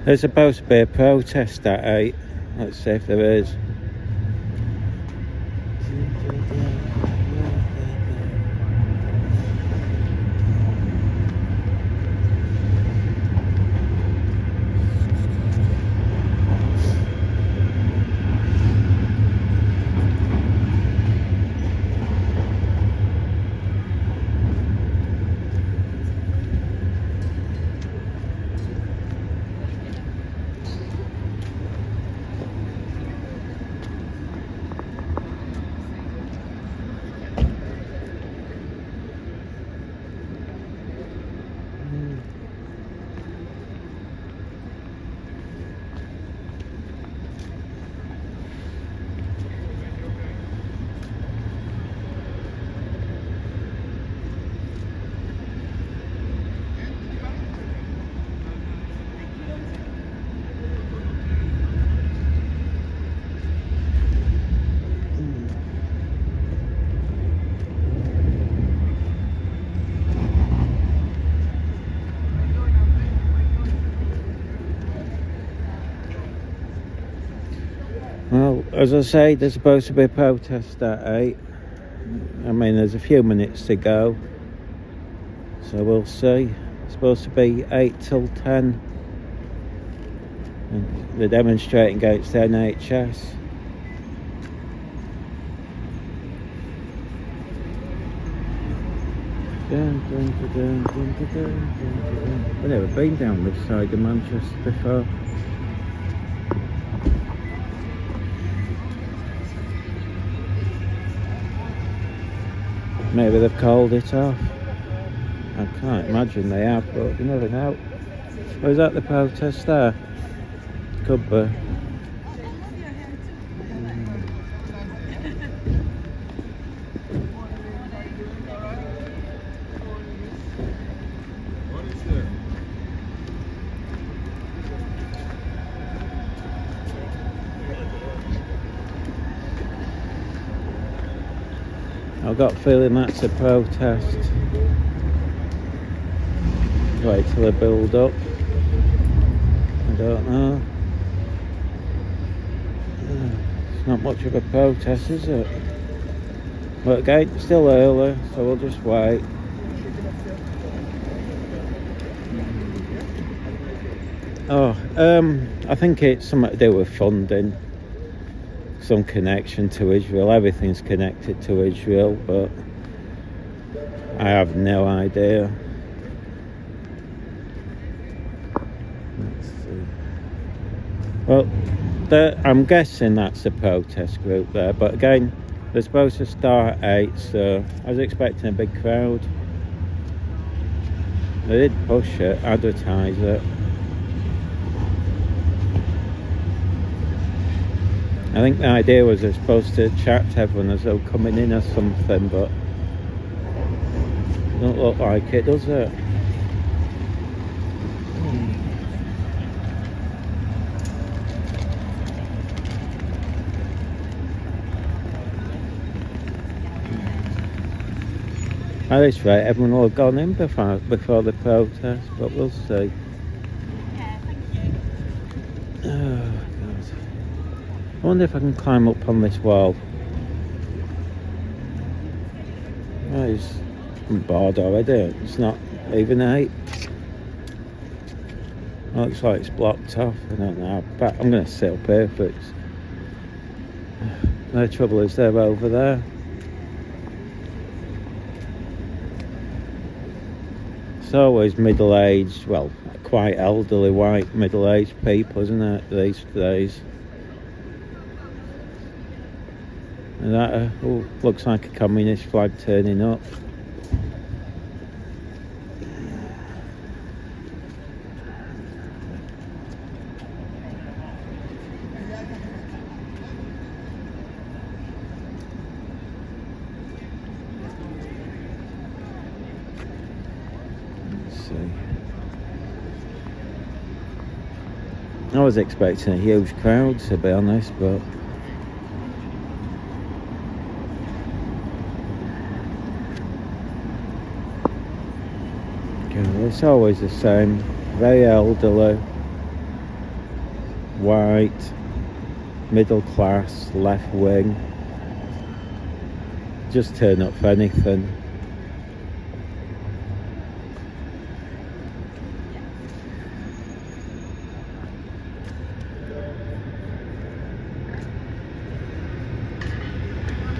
There's supposed to be a protest at 8. Let's see if there is. Well, as I say, there's supposed to be a protest at 8. I mean, there's a few minutes to go, so we'll see. It's supposed to be 8 till 10. And they're demonstrating against the NHS. I've never been down this side of Manchester before. Maybe they've called it off. I can't imagine they have, but you never know. Oh, is that the protest there? Could be. I've got a feeling that's a protest. Wait till they build up. I don't know. It's not much of a protest, is it? But again, it's still early, so we'll just wait. Oh, I think it's something to do with funding. Some connection to Israel. Everything's connected to Israel, but I have no idea. Let's see. Well, I'm guessing that's the protest group there, but again, they're supposed to start at 8, so I was expecting a big crowd. They did push it, advertise it. I think the idea was they're supposed to chat to everyone as though coming in or something, but it don't look like it, does it? At this rate, everyone will have gone in before the protest, but we'll see. I wonder if I can climb up on this wall. I'm bored already. It's not even 8. Looks like it's blocked off. I don't know. But I'm going to sit up here for it. The trouble is they're over there. It's always middle-aged, well, quite elderly white middle-aged people, isn't it, these days? And that looks like a communist flag turning up. Let's see. I was expecting a huge crowd, to be honest, but it's always the same, very elderly, white, middle class, left wing. Just turn up for anything.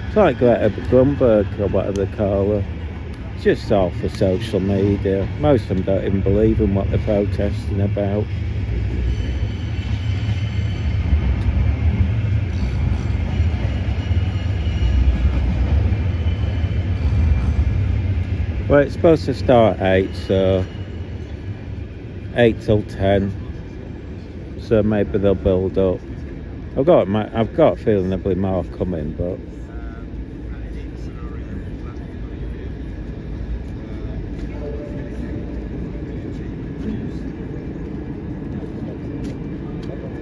It's like Greta Thunberg or whatever they call her. It's just all for social media. Most of them don't even believe in what they're protesting about. Well, it's supposed to start 8, so 8 till 10. So maybe they'll build up. I've got a feeling there'll be more coming, but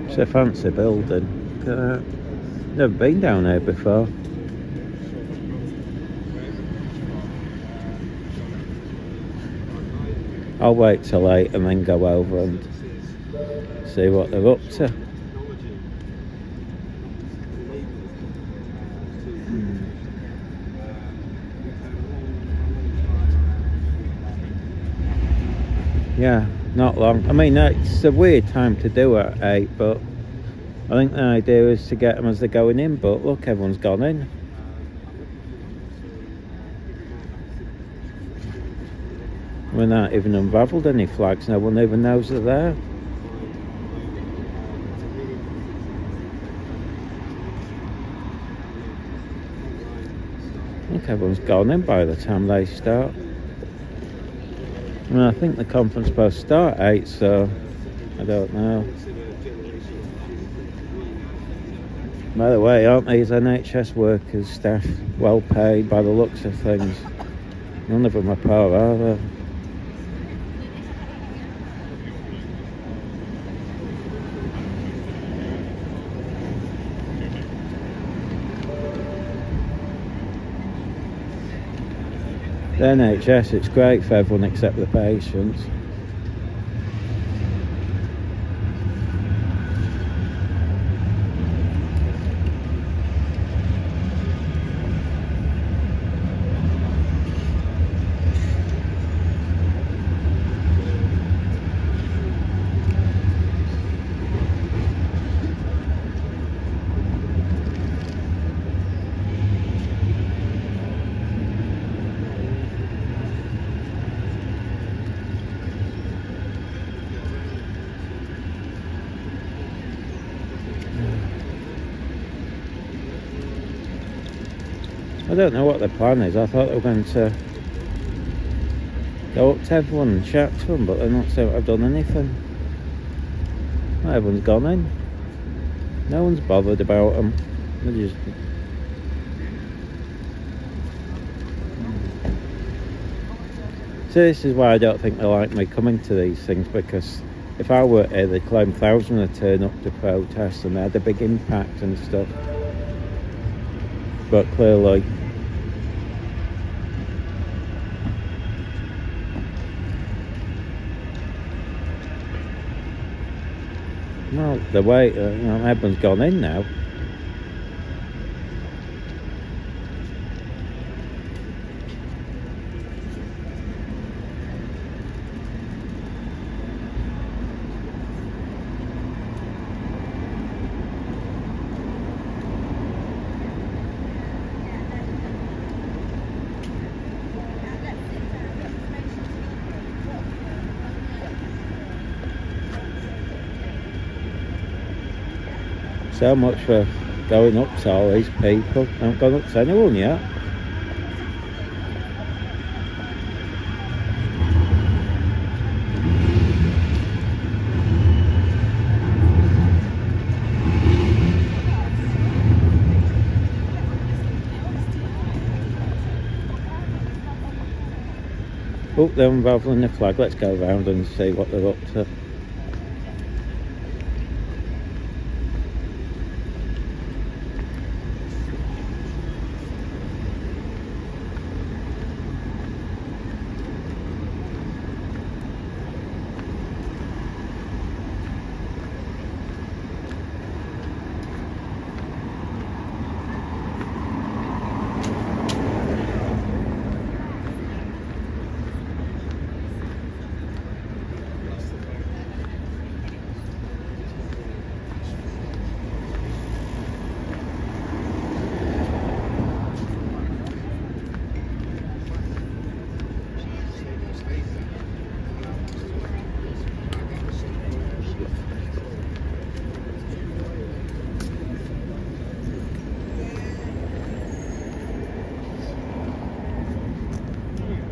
it's a fancy building. Never been down here before. I'll wait till 8 and then go over and see what they're up to. Yeah, not long. I mean, it's a weird time to do it at 8, but I think the idea is to get them as they're going in. But look, everyone's gone in. We're not even unravelled any flags. No one even knows they're there. Look, everyone's gone in by the time they start. I mean, I think the conference is supposed to start at 8, so I don't know. By the way, aren't these NHS workers, staff, well paid by the looks of things? None of them are poor, are they? The NHS, it's great for everyone except the patients. I don't know what the plan is. I thought they were going to go up to everyone and chat to them, but they're not saying I've done anything. Not everyone's gone in. No one's bothered about them. They're just... So this is why I don't think they like me coming to these things, because if I were here, they'd claim thousands would turn up to protest and they had a big impact and stuff. But clearly, well, the way everyone's gone in now. So much for going up to all these people. I haven't gone up to anyone yet. Oh, they're unravelling the flag. Let's go around and see what they're up to.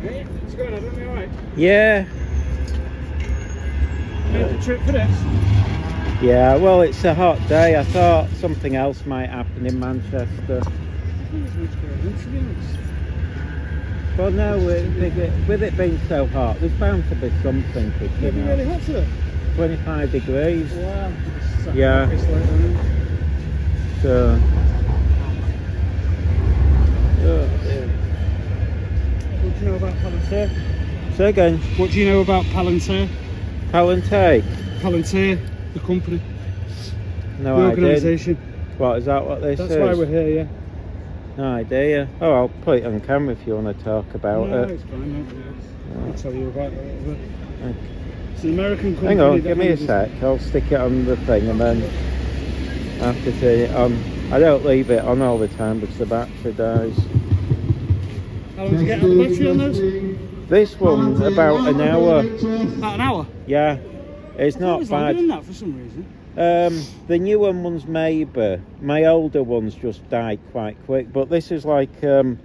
Hey, what's going on? Am I alright? Yeah. Made the trip for this? Yeah, well, it's a hot day. I thought something else might happen in Manchester. I think there's much going on, to be honest. But no, with it being so hot, there's bound to be something It'll be kicking really up. hot today. 25 degrees. Wow. Yeah. So. Oh, dear. What do you know about Palantir? Say again. What do you know about Palantir? Palantir? Palantir, the company. No the idea. organisation. What, is that what this is? That's why we're here, yeah. No idea. Oh, I'll put it on camera if you want to talk about no, it. No, it's fine. I'll tell you about it a little bit. Okay. It's an American company. Hang on, give me a sec. I'll stick it on the thing and then I have to turn it on. I don't leave it on all the time because the battery dies. How long did you get on the battery on those? This one's about an hour. About an hour? Yeah, it's not bad. bad. Doing that for some reason. The newer ones maybe. My older ones just died quite quick. But this is like the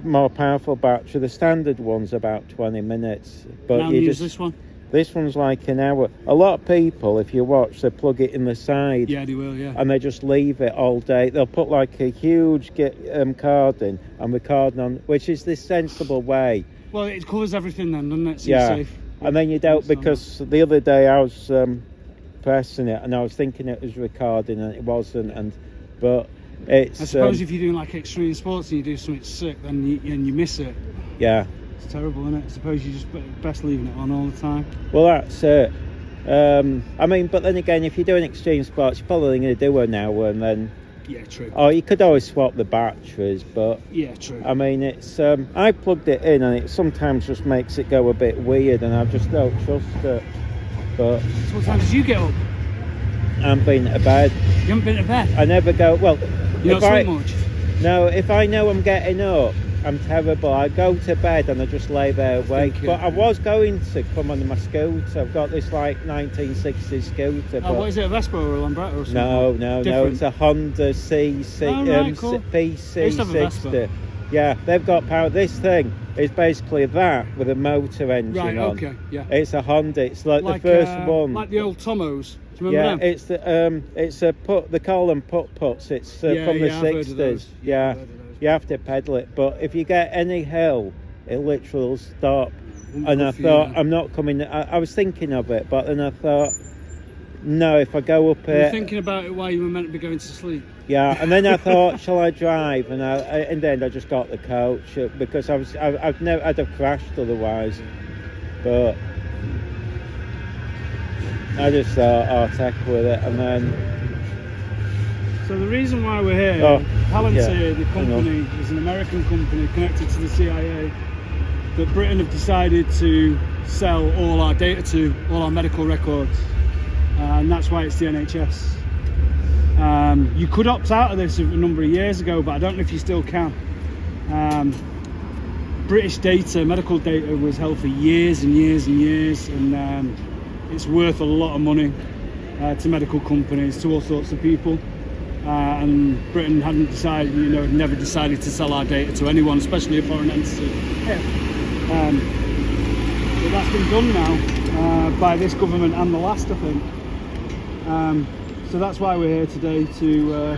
more powerful battery. The standard one's about 20 minutes. But now you use just this one. This one's like an hour. A lot of people, if you watch, they plug it in the side. Yeah, they will, yeah. And they just leave it all day. They'll put like a huge card in and record on, which is the sensible way. Well, it covers everything then, doesn't it? So yeah. You're safe. And then you don't, because the other day I was pressing it and I was thinking it was recording and it wasn't. But it's. I suppose if you're doing like extreme sports and you do something sick, then you miss it. Yeah. It's terrible, isn't it? I suppose you just best leaving it on all the time. Well, that's it. I mean, but then again, if you're doing extreme sports, you're probably going to do an hour and then. Yeah, true. Oh, you could always swap the batteries, but. Yeah, true. I mean, it's. I plugged it in and it sometimes just makes it go a bit weird, and I just don't trust it. But. So what time did you get up? I haven't been to bed. You haven't been to bed? I never go. Well, you don't sleep much. No, if I know I'm getting up, I'm terrible. I go to bed and I just lay there awake. But I was going to come on my scooter. I've got this like 1960s scooter. Oh, what is it, a Vespa or a Lambretta or something? No, it's a Honda P60. Yeah, they've got power. This thing is basically that with a motor engine on. Right, okay, yeah. It's a Honda. It's like the first one. Like the old Tomos. Do you remember them? It's a put. They call them putt-putts. It's from the 60s. Yeah. You have to pedal it, but if you get any hill, it literally will stop. And I thought, I'm not coming. I was thinking of it, but then I thought, no, if I go up it. You were thinking about it while you were meant to be going to sleep. Yeah, and then I thought, shall I drive? And in the end, I just got the coach because I'd have crashed otherwise. But I just thought, I'll take with it, and then. So the reason why we're here, Palantir, the company, is an American company connected to the CIA that Britain have decided to sell all our data to, all our medical records, and that's why it's the NHS. You could opt out of this a number of years ago, but I don't know if you still can. British data, medical data, was held for years and years and years, and it's worth a lot of money to medical companies, to all sorts of people. And Britain hadn't decided, never decided to sell our data to anyone, especially a foreign entity. Yeah. But that's been done now by this government and the last, I think. So that's why we're here today to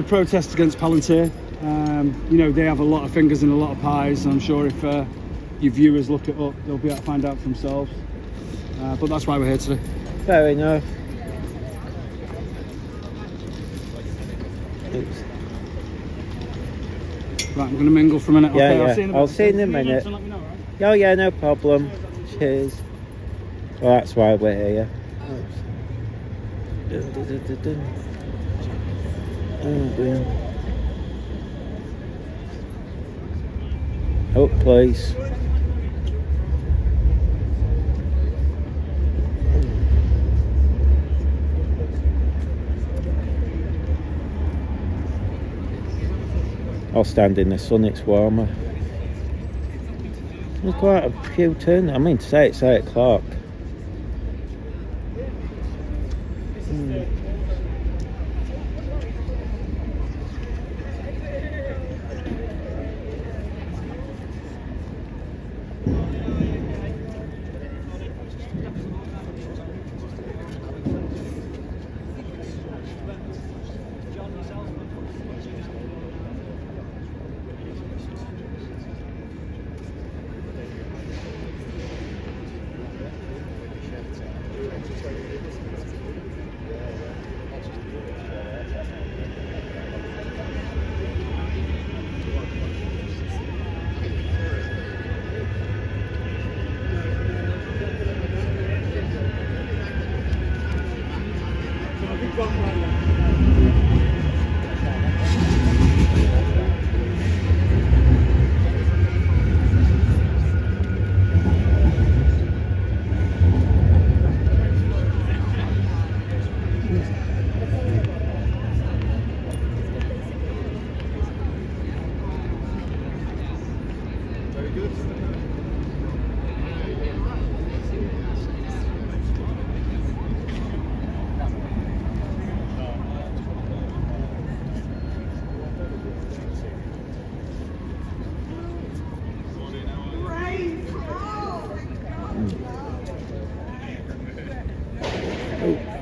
protest against Palantir. They have a lot of fingers in a lot of pies. I'm sure if your viewers look it up, they'll be able to find out for themselves. But that's why we're here today. Fair enough. Oops. Right, I'm going to mingle for a minute. Yeah, okay, yeah. I'll see you in a minute. Let me know, right? Oh yeah, no problem. Cheers. Well, that's why we're here. Oh dear. Oh, please. I'll stand in the sun, it's warmer. There's quite a few turns. I mean, today it's 8 o'clock.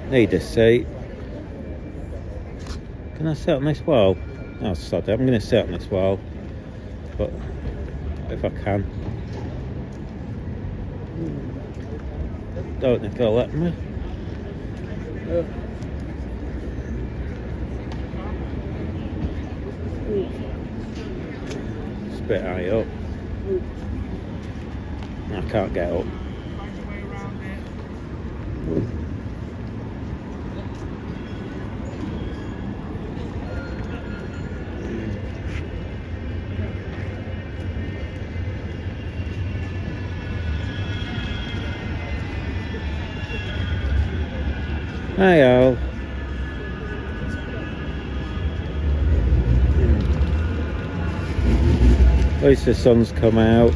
Need a seat. Can I sit on this wall? Oh, sod it, I'm going to sit on this wall. But if I can. Don't think they'll let me. It's a bit high up. I can't get up. Hi all. At least the sun's come out.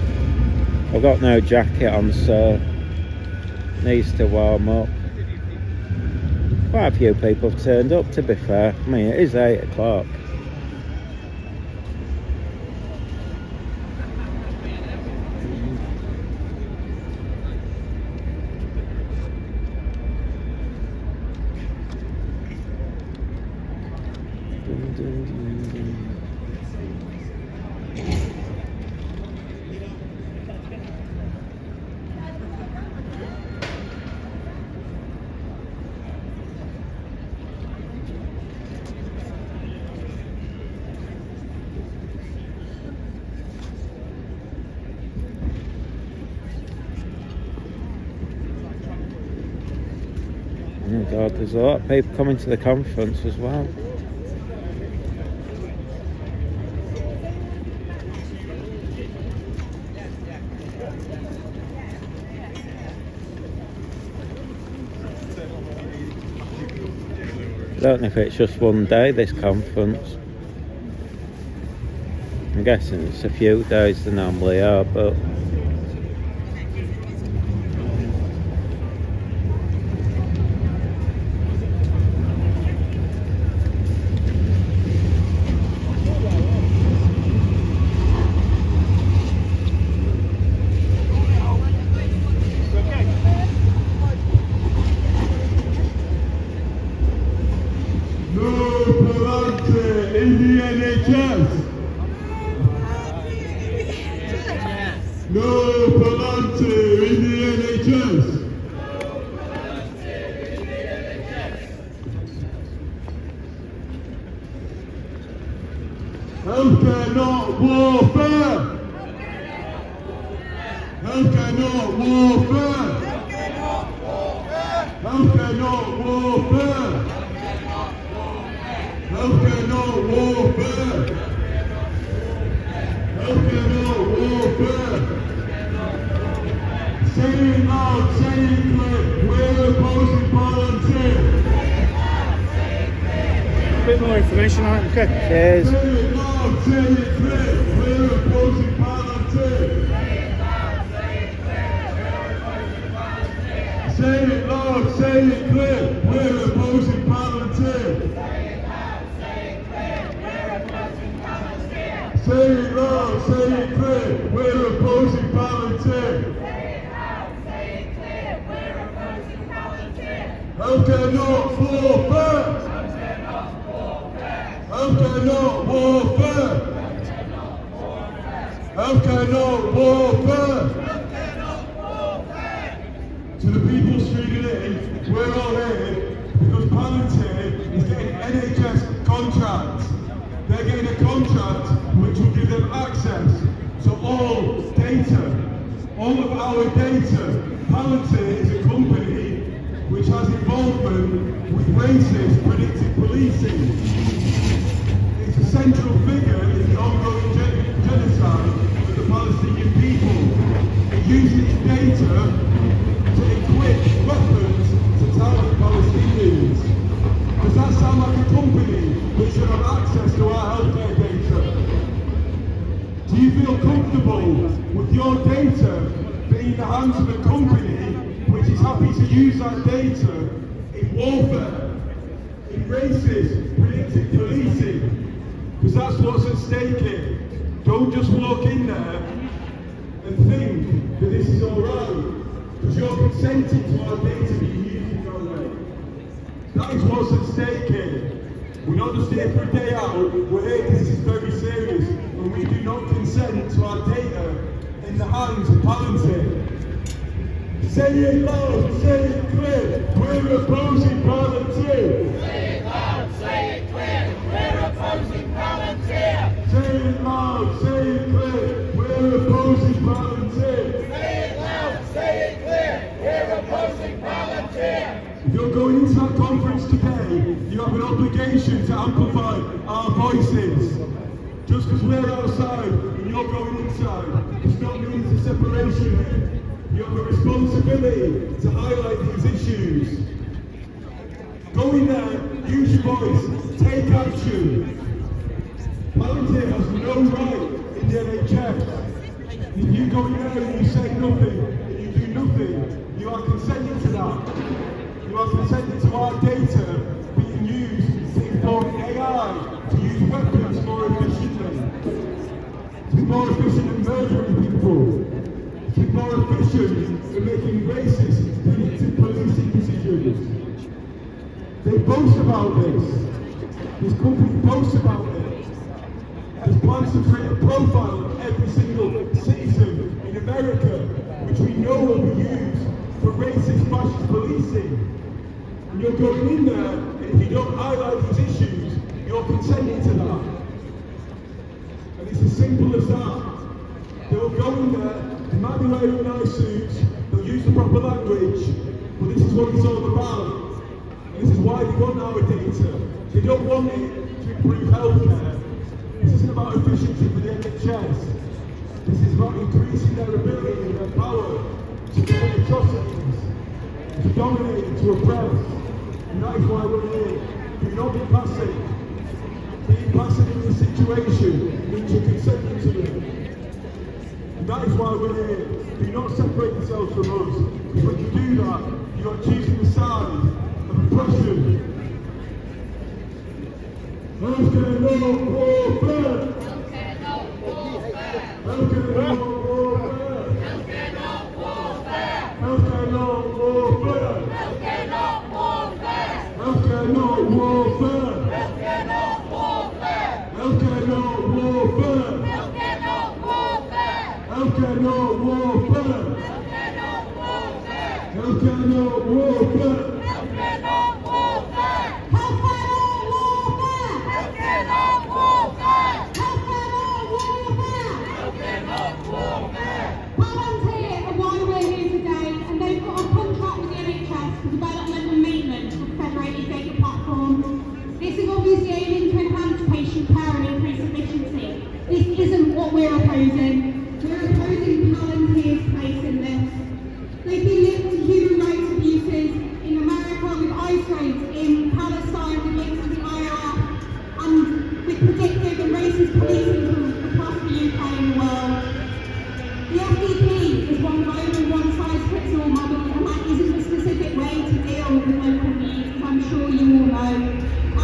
I've got no jacket on, so needs to warm up. Quite a few people have turned up, to be fair. I mean, it is 8 o'clock. Oh God, there's a lot of people coming to the conference as well. I don't know if it's just one day, this conference. I'm guessing it's a few days they normally are, but No Palante in the NHS. Healthcare not warfare. Healthcare not warfare. Healthcare not warfare. Healthcare not warfare. Healthcare not warfare. Say it loud, say it clear, we're opposing volunteer. A bit more information on it, okay? cheers. Say it loud, say it clear, we're opposing volunteer. Say it loud, say it clear, we're opposing volunteer. Say it loud, say it clear, we're opposing volunteer. Healthcare not warfare. Healthcare not warfare. Healthcare not warfare. To the people streaming in, we're all here because Palantir is getting NHS contracts. They're getting a contract which will give them access to all data, all of our data. Palantir is a company which has involvement with racist predictive policing. It's a central figure in the ongoing genocide of the Palestinian people. It uses data to equip weapons to target Palestinians. Does that sound like a company which should have access to our healthcare data? Do you feel comfortable with your data being in the hands of a company which is happy to use that data in warfare, in racist, predictive policing? Because that's what's at stake here. Don't just walk in there and think that this is alright, because you're consenting to our data being used in that way. That is what's at stake here. We're not just here for a day out, we're here because this is very serious, and we do not consent to our data in the hands of Palantir. Say it loud, say it clear, we're opposing Palantir. Say it loud, say it clear, we're opposing Palantir. Say it loud, say it clear, we're opposing Palantir. Say it loud, say it clear, we're opposing Palantir. If you're going into that conference today, you have an obligation to amplify our voices. Just because we're outside and you're going inside does not mean it's a separation. You have a responsibility to highlight these issues. Go in there, use your voice, take action. Palantir has no right in the NHS. If you go in there and you say nothing, and you do nothing, you are consenting to that. You are consenting to our data being used to inform AI to use weapons more efficiently, to be more efficient in murdering people, to be more efficient in making racist, predictive policing decisions. They boast about this. This company boasts about it. Has plans to create a profile of every single citizen in America, which we know will be used for racist, fascist policing. And you're going in there, and if you don't highlight these issues, you're consenting to that. And it's as simple as that. They'll go in there, they might be wearing nice suits, they'll use the proper language, but this is what it's all about. And this is why they want our data. They don't want it to improve healthcare. This isn't about efficiency for the NHS. This is about increasing their ability and their power to commit atrocities, to dominate and to oppress. And that is why we're here. Do not be passive. Being passive in this situation means you're consenting to it. And that is why we're here. Do not separate yourselves from us. Because when you do that, you are choosing the side of oppression. Healthcare no warfare. Healthcare no warfare. Healthcare no warfare. Healthcare no warfare. Healthcare no warfare. Healthcare no warfare. Healthcare no warfare. Healthcare no warfare. Healthcare no warfare. Healthcare no warfare. Healthcare no warfare. Healthcare no warfare. Healthcare no warfare! Healthcare no warfare. Palantir are why we're here today, and they've got a contract with the NHS for development and maintenance of federated data platform. This is obviously aiming to enhance patient care and increase efficiency. This isn't what we're opposing. We're opposing Palantir's place in this. They've been linked to human rights abuses in America with ICE raids, in Palestine with links to the IRF, and with predictive and racist policing tools across the UK and the world. The FDP is one global one-size-fits-all model, and that isn't the specific way to deal with local needs, as I'm sure you all know.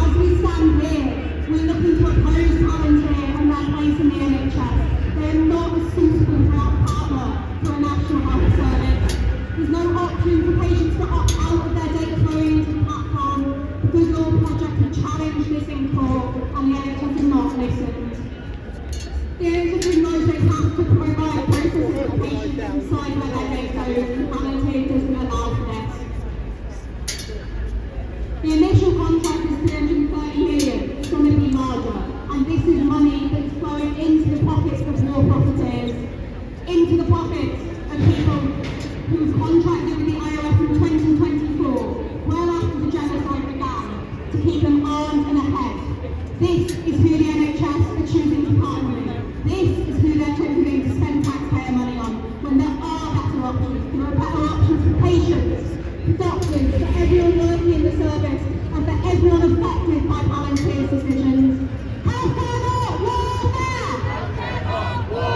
As we stand here, we're looking to oppose Palantir and their place in the NHS. They are not a suitable partner for a national health service. There's no option for patients to opt out of their data flowing into the platform. The Good Law Project has challenged this in court, and the NHS has not listened. The NHS knows they have to provide processes for patients inside where their data goes, and Palantir doesn't allow for this. The initial contract is 330 million. It's going to be larger, and this is money that's flowing into the pockets of war profiteers, into the pockets of people who was contracted with the IRF in 2024, well after the genocide began, to keep them armed and ahead. This is who the NHS are choosing to partner with. This is who they're choosing to spend taxpayer money on, when there are better options. There are better options for patients, for doctors, for everyone working in the service, and for everyone affected by Palantir's decisions. Healthcare not warfare! Healthcare no warfare.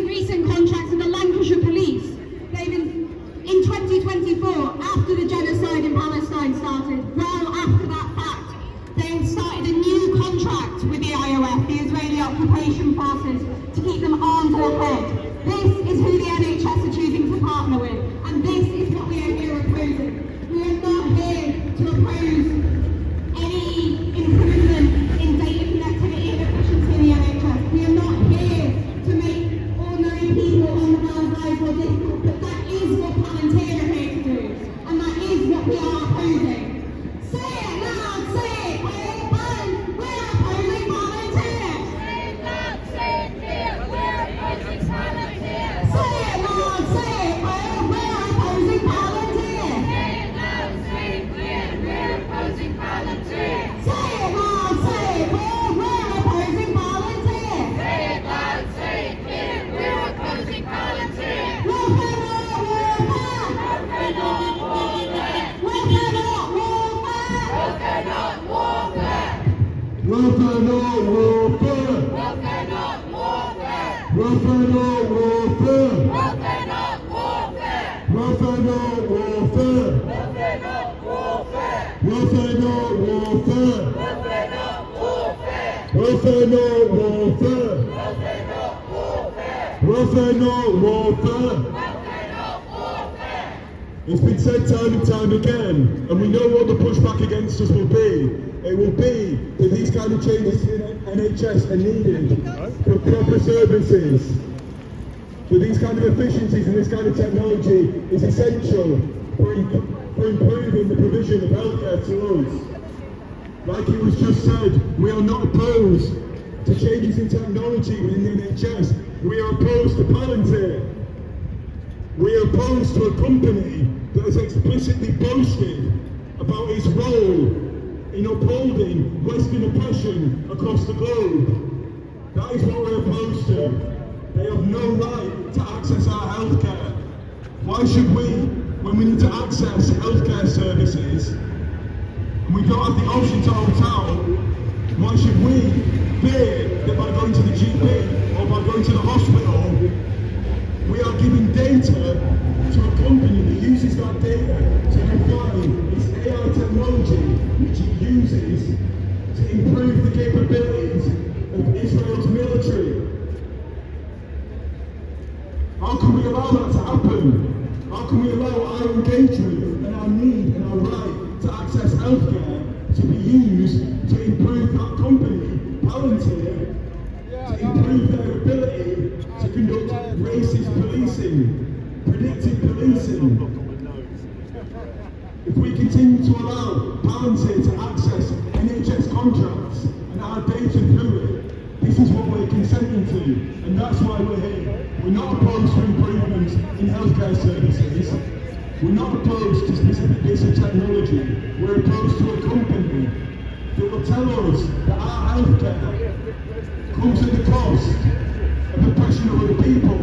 recent contracts with the Lancashire Police. They've been, in 2024, after the genocide in Palestine started, well after that fact, they started a new contract with the IOF, the Israeli Occupation Forces, to keep them armed to the head. This is who the NHS are choosing to partner with, and this is what we are here opposing. We are not here to oppose any improvement in data connectivity and efficiency in the NHS. We are not here to make ordinary people on the ground lives more difficult, but that is what Palantir are here to do, and that is what we are opposing. Say it loud, say it clear, we're opposing Palantir. Say it loud, say it clear, we're opposing Palantir. Say it loud, say it clear, we're opposing Palantir. Say it loud, say it clear, we're opposing Palantir. Say it loud, say it clear, we're opposing Palantir. Say it loud, say it clear, we're opposing Palantir. Welfare not warfare. Welfare not warfare. Welfare not warfare. Welfare not warfare. Welfare not warfare. Welfare not warfare. Welfare not warfare. Welfare not warfare. Welfare not warfare. Welfare not warfare. Welfare not warfare. Welfare not warfare. Welfare not warfare. Welfare not warfare. Welfare not warfare. Welfare not warfare. It's been said time and time again, and we know what the pushback against us will be. It will be that these kind of changes to the NHS are needed for proper services. That these kind of efficiencies and this kind of technology is essential for improving the provision of healthcare to us. Like it was just said, we are not opposed to changes in technology within the NHS. We are opposed to Palantir. We are opposed to a company that has explicitly boasted about its role in upholding Western oppression across the globe. That is what we're opposed to. They have no right to access our healthcare. Why should we, when we need to access healthcare services, and we don't have the option to opt out, why should we fear that by going to the GP or by going to the hospital, we are giving data to a company that uses that data to refine its AI technology, which it uses to improve the capabilities of Israel's military? How can we allow that to happen? How can we allow our engagement and our need and our right to access healthcare to be used to improve that company, Palantir, to improve their ability to conduct racist policing, predictive policing? If we continue to allow Palantir to access NHS contracts and our data through it, this is what we're consenting to, and that's why we're here. We're not opposed to improvements in healthcare services. We're not opposed to specific bits of technology. We're opposed to a company that will tell us that our healthcare comes at the cost of oppression of other people.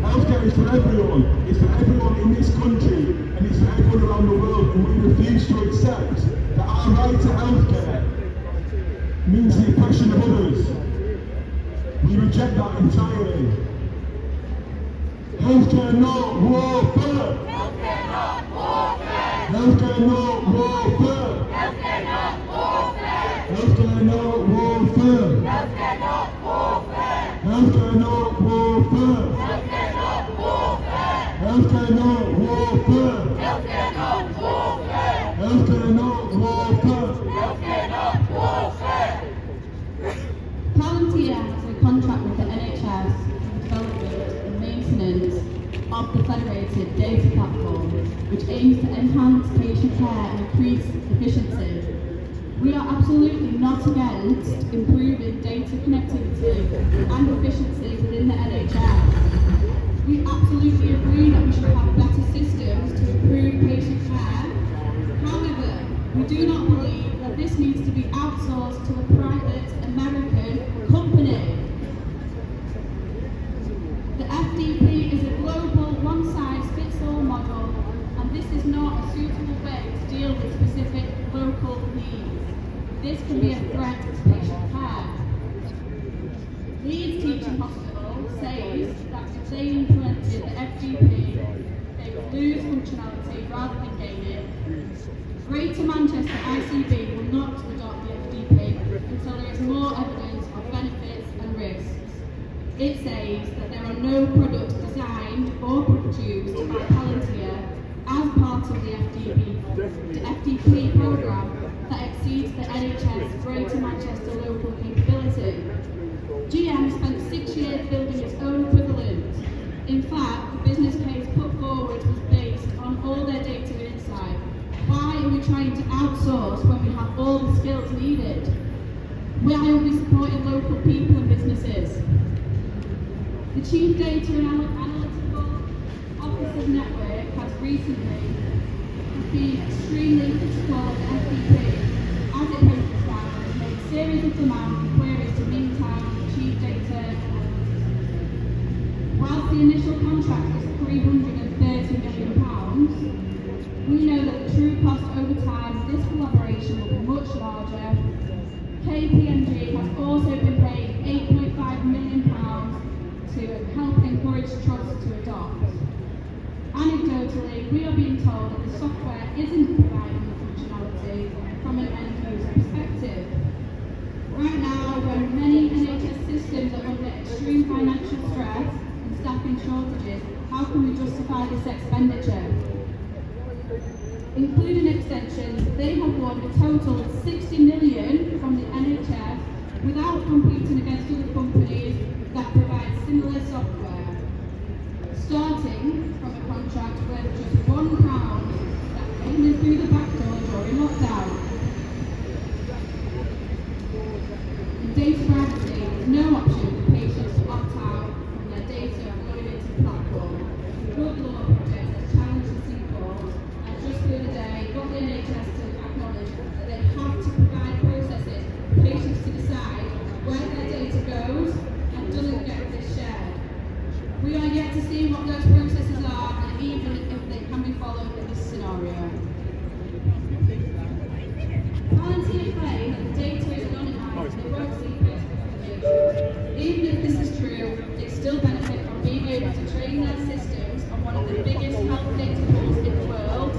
Healthcare is for everyone. It's for everyone in this country, and it's for everyone around the world, and we refuse to accept that our right to healthcare means the oppression of others. We reject that entirely. Healthcare not warfare. Healthcare not warfare. Healthcare not warfare. Healthcare not warfare. Healthcare not warfare. Healthcare not warfare. Healthcare not warfare. Healthcare not warfare. Healthcare not warfare. Healthcare not warfare. Healthcare not warfare. Healthcare not warfare. Palantir has a contract with the NHS for development and maintenance of the federated data platform, which aims to enhance patient care and increase efficiency. We are absolutely not against improving data connectivity and efficiency within the NHS. We absolutely agree that we should have better systems to improve patient care. However, we do not believe that this needs to be outsourced to a private American company. The FDP is a global one-size-fits-all model, and this is not a suitable way to deal with specific local needs. This can be a threat to patient care. Leeds teaching hospitals says that if they implemented the FDP, they would lose functionality rather than gain it. Greater Manchester ICB will not adopt the FDP until there is more evidence of benefits and risks. It says that there are no products designed or produced by Palantir as part of the FDP programme that exceeds the NHS Greater Manchester local capability. GM spent 6 years building its own equivalent. In fact, the business case put forward was based on all their data and insight. Why are we trying to outsource when we have all the skills needed? Why aren't we supporting local people and businesses? The Chief Data and Analytical Officer's Network has recently been extremely critical of the FDP as it has established made a series of demands and queries to Meantime, Chief Data and Analytics. Whilst the initial contract is £330 million, we know that the true cost over time of this collaboration will be much larger. KPMG has also been paid £8.5 million to help encourage trust to adopt. Anecdotally, we are being told that the software isn't providing the functionality from an end user perspective. Right now, when many NHS systems are under extreme financial stress and staffing shortages, how can we justify this expenditure? Including extensions, they have won a total of 60 million from the NHS without competing against other companies that provide similar software. Starting from a contract worth just £1 that came in through the back door during lockdown. In data privacy, there's no option for patients to opt out from their data uploaded into the platform. Good Law Project has challenged the sequel, and just the other day got the NHS to acknowledge that they have to provide processes for patients to decide where their data goes and doesn't get this shared. We are yet to see what those processes are and even if they can be followed in this scenario. Palantir claim that the data is anonymised and they won't see personal information. Even if this is true, they still benefit from being able to train their systems on one of the biggest health data pools in the world.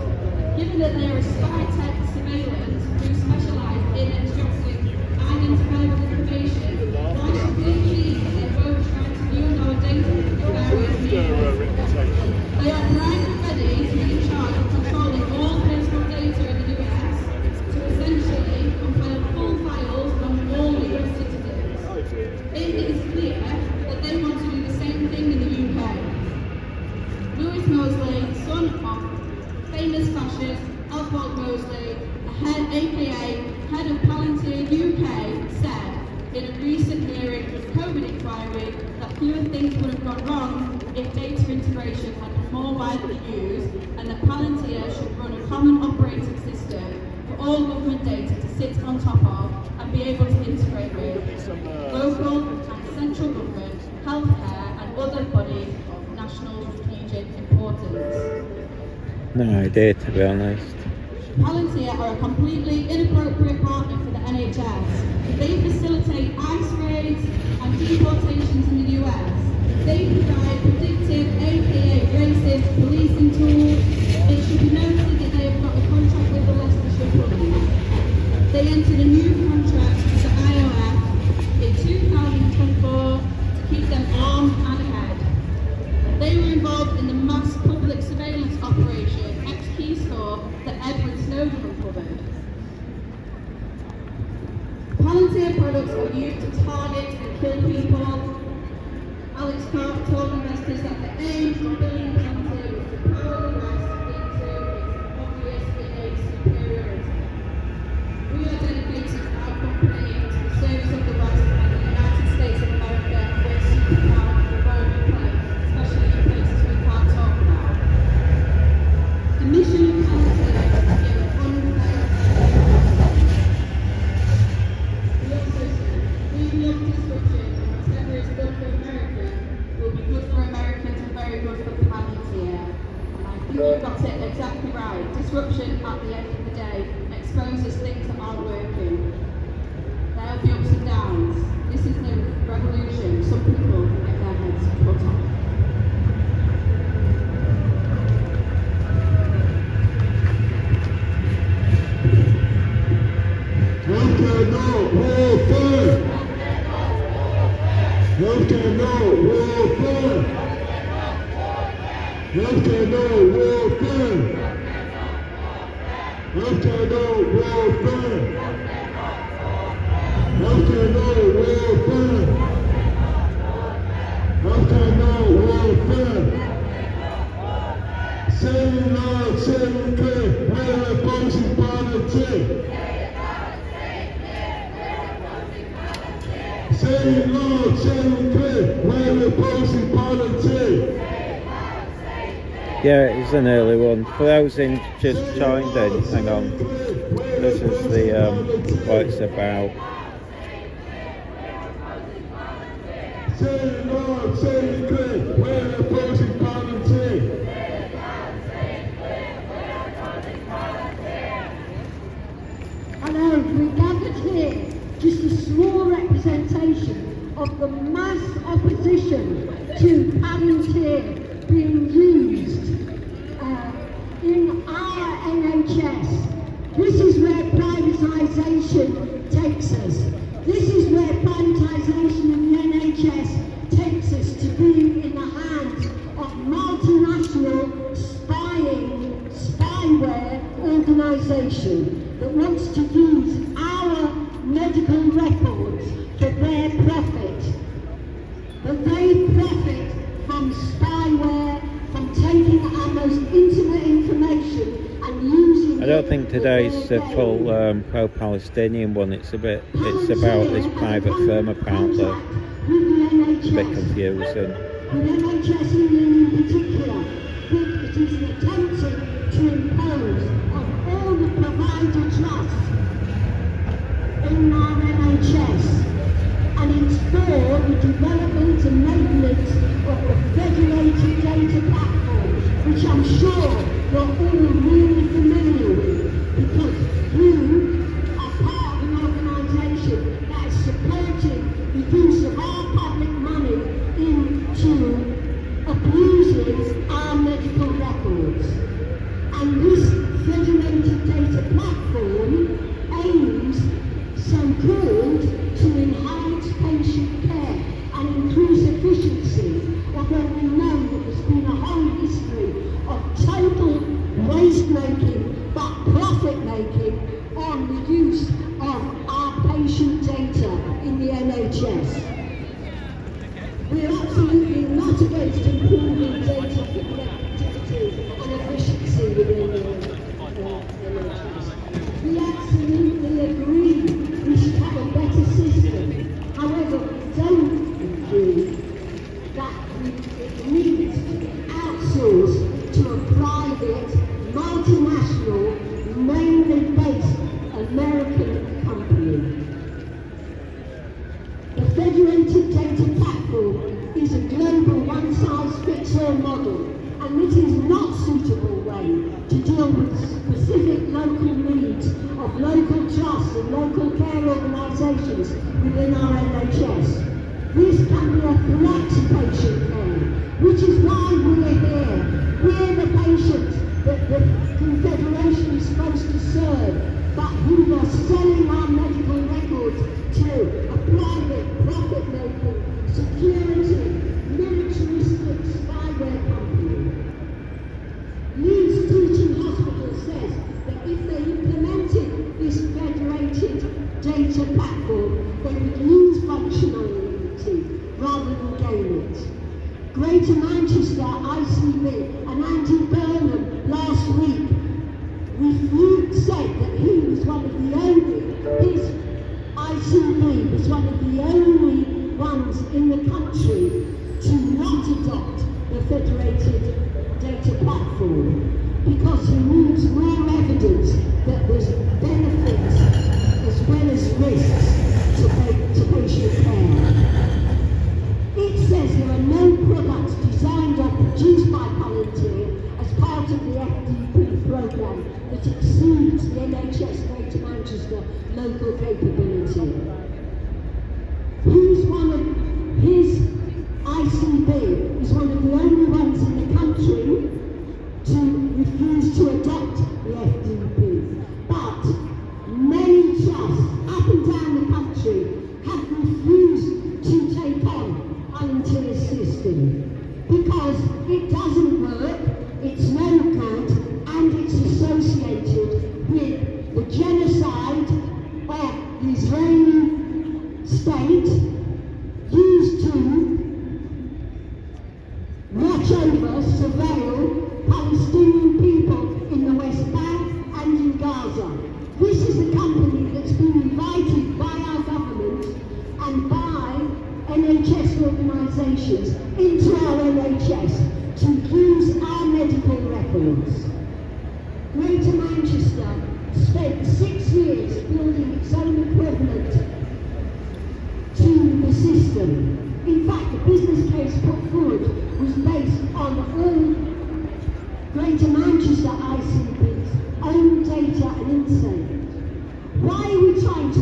Given that they are a spy tech surveillance who specialise in extracting identifiable information, why should we believe that they won't try to use our data in various means? They are primed and ready to be in charge of controlling all personal data in the US to essentially compile full files on all US citizens. It is clear that they want to do the same thing in the UK. Lewis Mosley, son of famous fascist Oswald Mosley, aka head of Palantir UK, said in a recent hearing with COVID inquiry that fewer things would have gone wrong if data integration had been more widely used and that Palantir should run a common operating system for all government data to sit on top of and be able to integrate with local and central government, healthcare and other bodies of national strategic importance. No idea, to be honest. Palantir are a completely inappropriate partner for the NHS. They facilitate ICE raids and deportations in the US. They provide predictive, aka racist, policing tools. It should be noted that they have got a contract with the Leicestershire Police. They entered a new contract with the IOF in 2024 to keep them armed and ahead. They were involved in the mass public surveillance operation ex-Keystore that Edward Snowden uncovered. Palantir products are used to target and kill people. Alex Karp told investors that the aim of building Palantir was to power the West into its obvious innate superiority. We are dedicated our company to the service of the West and the United States of America and where superpower and role we play, especially in places we can't talk about. The mission of Palantir is to give an unfair. We also say, we love disruption and whatever is good for America will be good for Americans and very good for Palantir. And I think you got it exactly right. Disruption at the end of the day exposes things that aren't working. There'll be ups and downs. This is the revolution. Some people get their heads requirements put on. Healthcare no warfare. Healthcare no warfare. Healthcare no warfare. Healthcare no warfare. Healthcare no warfare. Healthcare no warfare. Saying loud, saying clear, we're opposing poverty. Saying loud, saying clear, we're opposing poverty. Yeah, it's an early one. For those in just joined in, hang on. This is the what it's about. Saying loud, saying clear, we're opposing poverty. Hello, we gathered here just a small representation of the mass opposition to Palantir being used in our NHS. This is where privatisation takes us. This is where privatisation in the NHS takes us, to be in the hands of multinational spyware organisation that wants to use our medical records for their profit. But they profit from spyware, from taking our most intimate information and using I don't think today's the full pro-Palestinian one. It's about this private firm apparently. It's a bit confusing. With NHS England in particular, that it is attempting to impose on all the provider trusts in our NHS, and it's for the development and maintenance of the federated data platform, which I'm sure you're all really familiar with, because you are part of an organisation that is supporting the use of our public money into abusing our medical records. And this federated data platform aims, so-called, to enhance patient care and increase efficiency, although we know that there's been a whole history of total waste-making but profit-making on the use of our patient data in the NHS. We're absolutely not against improving data productivity and efficiency within the NHS. We absolutely agree we should have a better system. However, we don't agree that it needs to be outsourced to a private, multinational, mainly based American company. The federated data platform is a global one-size-fits-all model, and it is not a suitable way to deal with specific local needs of local trusts and local care organisations within our NHS. This can be a threat to patient care, which is why we're here. We're the patients that the Confederation is supposed to serve, but who are selling our medical records to a private, profit-making, security, militaristic spyware company. Leeds Teaching Hospital says that if they implemented this federated data platform, they would lose functionality rather than gain it. Greater Manchester ICB and Andy Burnham last week said that he was one of the only, his ICB was one of the only ones in the country to not adopt the federated data platform, because he needs more evidence that there's benefits as well as risks to patient care. It says there are no products designed or produced by Palantir as part of the FDP programme that exceeds the NHS Greater Manchester local capability. He's one of his ICB because it doesn't work, it's no good, and it's associated with the genocide of the Israeli state used to watch over, surveil Palestinian people in the West Bank and in Gaza. This is a company that's been invited by our government and by NHS organisations into our NHS to use our medical records. Greater Manchester spent 6 years building its own equivalent to the system. In fact, the business case put forward was based on all Greater Manchester ICP's own data and insight. Why are we trying to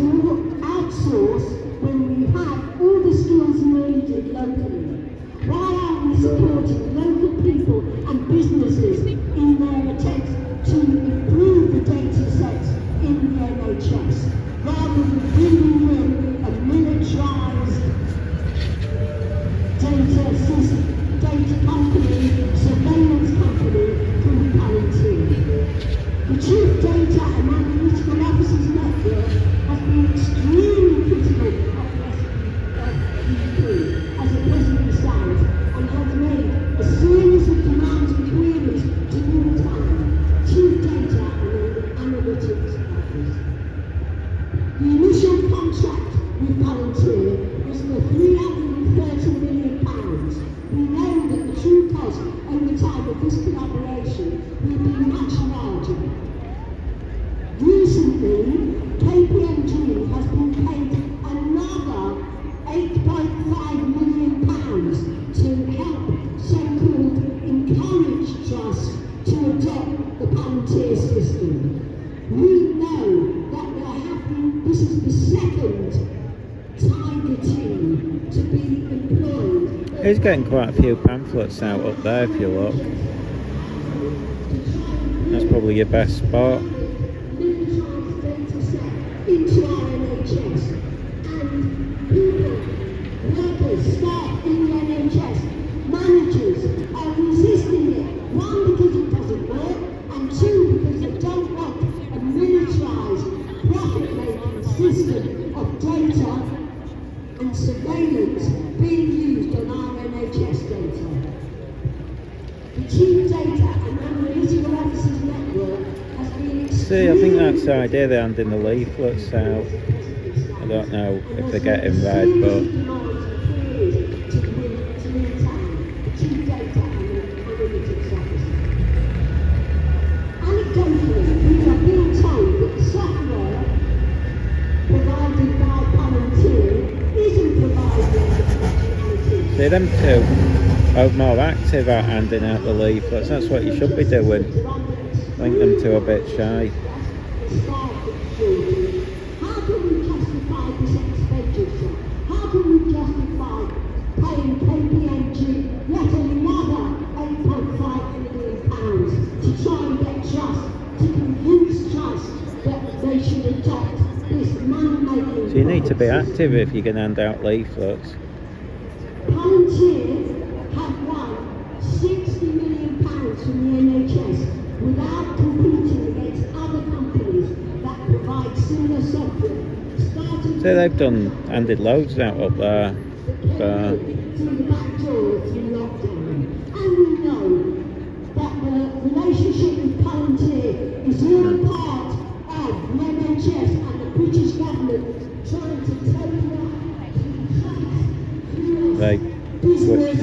outsource when we have all the skills needed locally? Why aren't we supporting local people and businesses in their attempts to improve the data sets in the NHS, rather than bringing in a militarised data company, surveillance company called Palantir? The Chief Data and Analytical Officers Network has been extremely critical of the as it presently stands, and has made a series of demands and queries to new time, Chief Data and Analytics Office. The initial contract with Palantir was for £330 million. We know that the true cost over time of this collaboration will be much larger. Recently, KPMG has been paid another £8.5 million to help so-called encourage trusts to adopt the Palantir system. We know that this is the second Tiger team to be employed. He's getting quite a few pamphlets out up there if you look. That's probably your best spot. Into our NHS, and people, workers, staff in the NHS, managers are resisting it. One, because it doesn't work, and two, because they don't want a militarised, profit-making system of data and surveillance being used on our NHS data. The Chief Data and Analytical Officers Network has been See, I think that's the idea, they're handing the leaflets out. I don't know if they're getting read, but anecdotally, we are being told that the software provided by Palantir isn't provided for functionality. see, them two are more active at handing out the leaflets. That's what you should be doing. I think them two are a bit shy. How can we justify this expenditure? How can we justify paying KPMG yet another £8.5 million to try and get trust, to convince trust that they should adopt this money-making? So you need to be active if you're going to hand out leaflets. Palantir have won £60 million from the NHS without competing against other companies that provide similar software. So they've handed loads out up there. So Through the back door through lockdown. And we know that the relationship with Palantir is all part of the NHS and the British government trying to take out they business.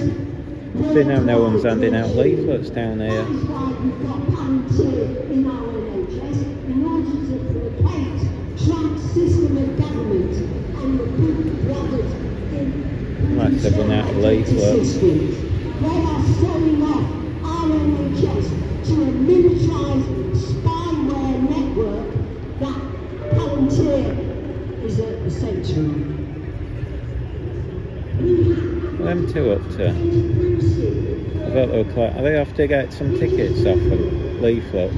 see now no one's handing out leaflets down here. That is why we've got Palantir in our NHS, in order to placate Trump's system of government and the big brothers in Like they've run out of leaflets. They are selling off our NHS to a militarised spyware network that Palantir is at the centre. Them two up to. I thought they were are they off to get some tickets off them, leaflets?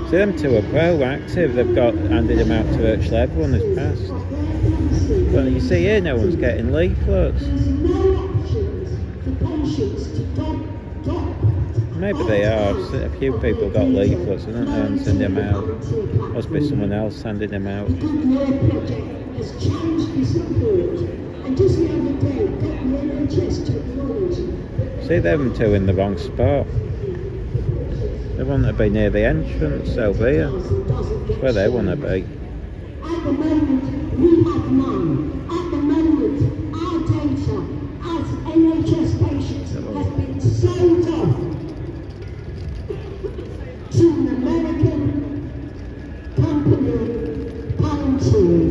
See, them two are proactive. They've handed them out to virtually everyone has passed. But you see here, no one's getting leaflets. There's no options for patients to maybe they are. A few people got leaflets, haven't they, and send them out. Must be someone else sending them out. The Good Law Project has challenged this report, and just the other day got the NHS to acknowledge that See, them two in the wrong spot. They want to be near the entrance over here. That's where they want to be. at the moment we have none. At the moment our data as NHS patients has been sold off to an American company, Palantir,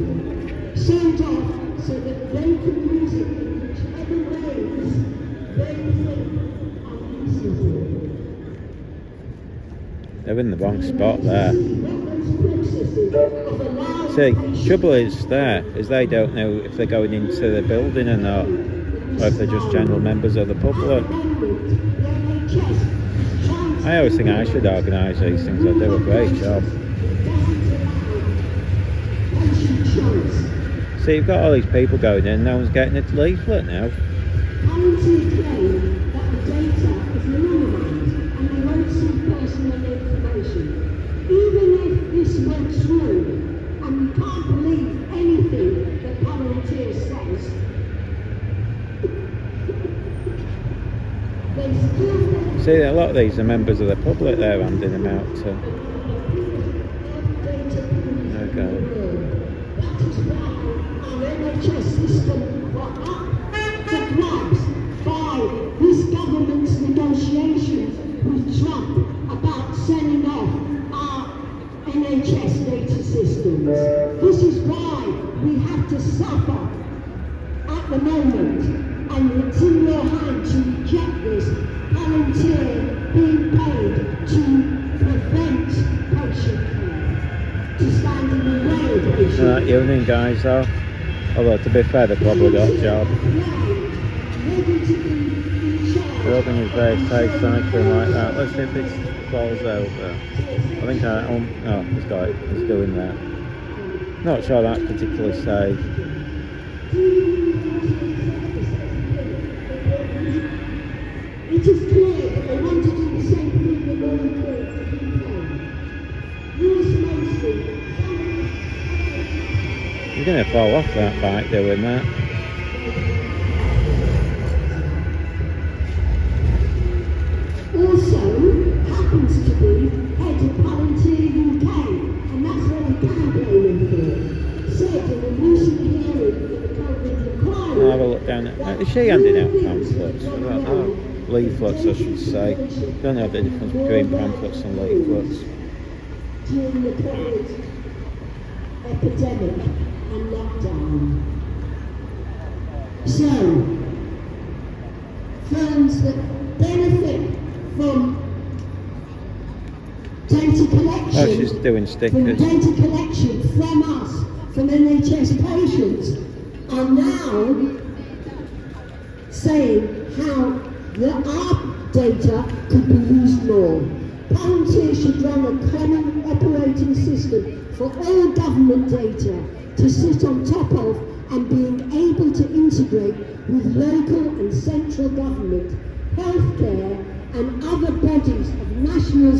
sold off so that they can use it in whichever ways they think are reasonable. They're in the wrong spot there. Processes of allowing See, trouble is there, is they don't know if they're going into the building or not, or if they're just general members of the public. I always think I should organise these things. I do a great job. See, you've got all these people going in, no one's getting a leaflet now. Palantir claim that the data is anonymised and they won't see personal information. Even if this went through, and we can't believe anything that Palantir says, they still See, a lot of these are members of the public they're handing them out to. There we go. That is why our NHS system got up for grabs by this government's negotiations with Trump about selling off our NHS data systems. This is why we have to suffer at the moment, and it's in your hand to reject this. Palantir being paid to prevent patient care, to stand in the way of patient Right, evening guys though. Although to be fair, they probably got a job. Building is very safe, cycling like that. Let's see if it falls over. I think oh, he's got it. He's doing that. Not sure that's particularly safe. It is clear that they want to do the same thing with all the kids in the UK. US mostly. You're going to fall off that bike doing that. Also happens to be head of Palantir UK, and that's what we can blame him for. Said in a recent hearing for the COVID inquiry. I'll have a look down at. Is she handing out pamphlets? I don't know. Leaflets, I should say. Don't know the difference between pamphlets and leaflets. During the COVID epidemic and lockdown. So, firms that benefit from data collection, Oh, she's doing from stickers. data collection from us, from NHS patients, are now saying how our data could be used more. Palantir should run a common operating system for all government data to sit on top of and being able to integrate with local and central government, healthcare and other bodies of national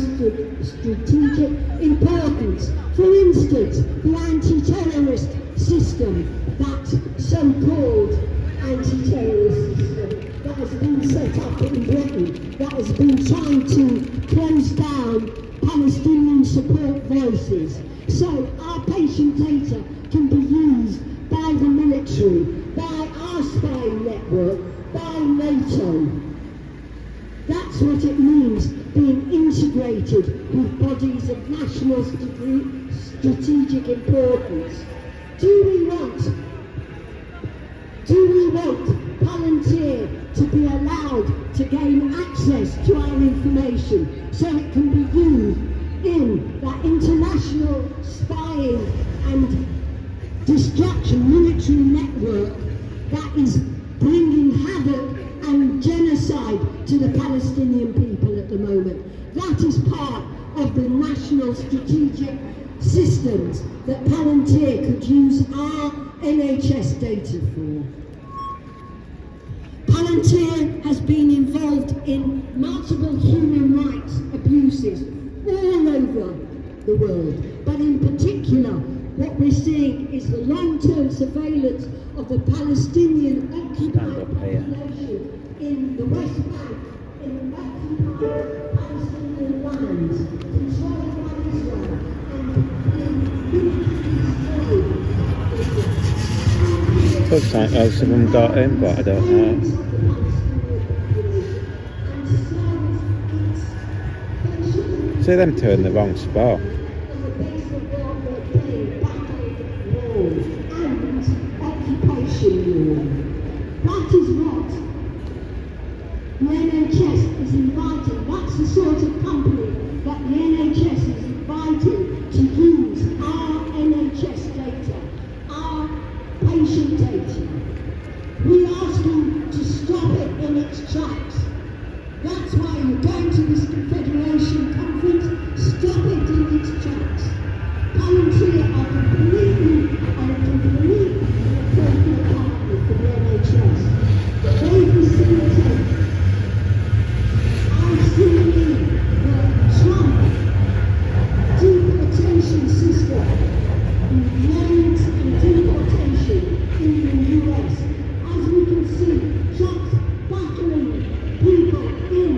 strategic importance. For instance, the anti-terrorist system, that so-called anti-terrorist system that has been set up in Britain, that has been trying to close down Palestinian support voices. So our patient data can be used by the military, by our spying network, by NATO. That's what it means being integrated with bodies of national strategic importance. Do we want Palantir to be allowed to gain access to our information so it can be used in that international spying and destruction military network that is bringing havoc and genocide to the Palestinian people at the moment? That is part of the national strategic systems that Palantir could use our NHS data for. Palantir has been been involved in multiple human rights abuses all over the world. But in particular, what we're seeing is the long-term surveillance of the Palestinian occupied population in the West Bank, in occupied Palestinian lands, controlled by Israel, and in Looks like most of them got in, but I don't know. See them two in the wrong spot. That is what the NHS is inviting. That's the sort of company that the NHS is inviting to use our NHS data, our patient data. We ask you to stop it in its tracks. That's why you're going to this Confederation conference. Stop it in its tracks. Palantir are completely appropriate partner for the NHS. They facilitate ICE, the Trump deportation system, loans and deportation in the US. As we can see, Trump's battling people in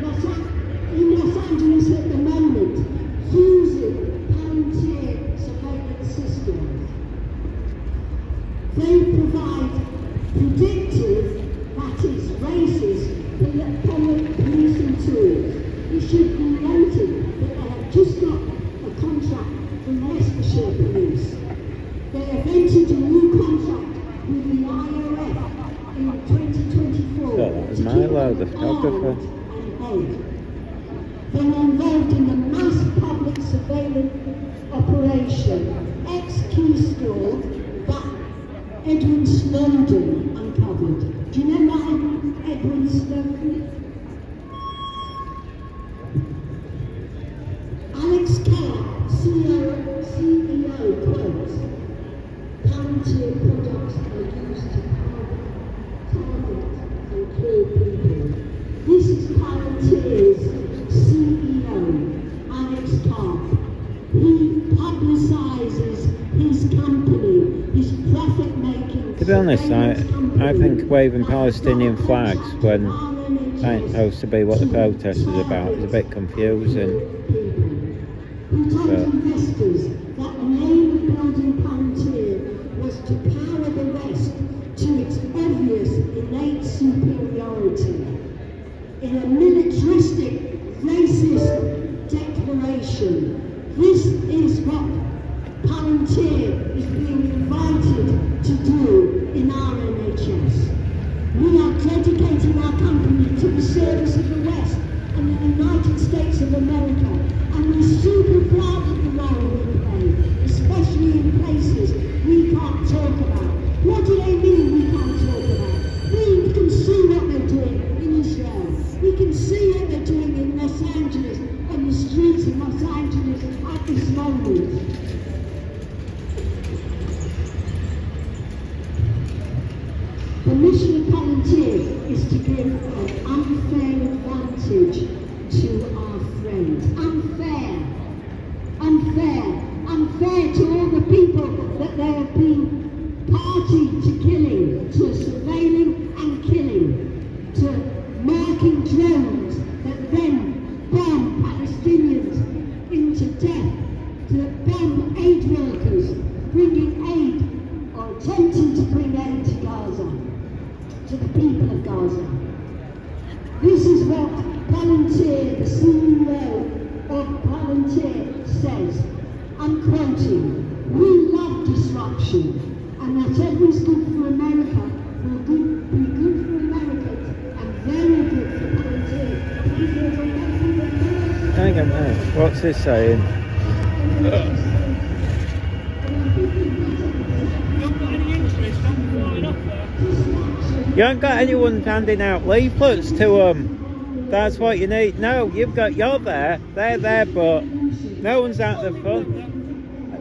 Los Angeles at the moment, using Palantir surveillance systems. They provide predictive, that is racist, policing tools. It should be noted that they have just got a contract from Leicestershire Police. They have entered a new contract with the IRF in 2024. Oh, that was Milo, the photographer. They were involved in the mass public surveillance operation, ex-Keystore, that Edwin Snowden uncovered. Do you remember Edwin Snowden? Alex Carr, CEO, quotes, Palantir products are used to target and kill people. This is Palantir's CEO, Alex Carr. He publicises his company, his profit-making. To be honest, I think waving Palestinian flags when that ain't supposed to be what the protest is about is a bit confusing. He told investors that the aim of building Palantir was to power the West to its obvious innate superiority. In a militaristic, racist declaration, this is what Palantir is being invited to do in our NHS. We are dedicating our company to the service of the West and the United States of America, and we're super proud of the role we play, especially in places we can't talk about. What do they mean we can't talk about? We can see what they're doing in Israel. We can see what they're doing in Los Angeles, on the streets of Los Angeles at this moment. The mission of Palantir is to give an unfair advantage to our friends. Unfair to all the people that they have been party to killing, to surveilling and killing, to marking drones that then bomb Palestinians into death, to bomb aid workers, bringing aid or attempting to bring aid to Gaza, to the people of Gaza. This is what Palantir, the CEO of Palantir, says. I'm quoting, "We love disruption, and whatever is good for America will be good for Americans and very good for Palantir." Hang on there. What's this saying? You haven't got anyone handing out leaflets to them. That's what you need. No, you're there. They're there, but no one's out the front.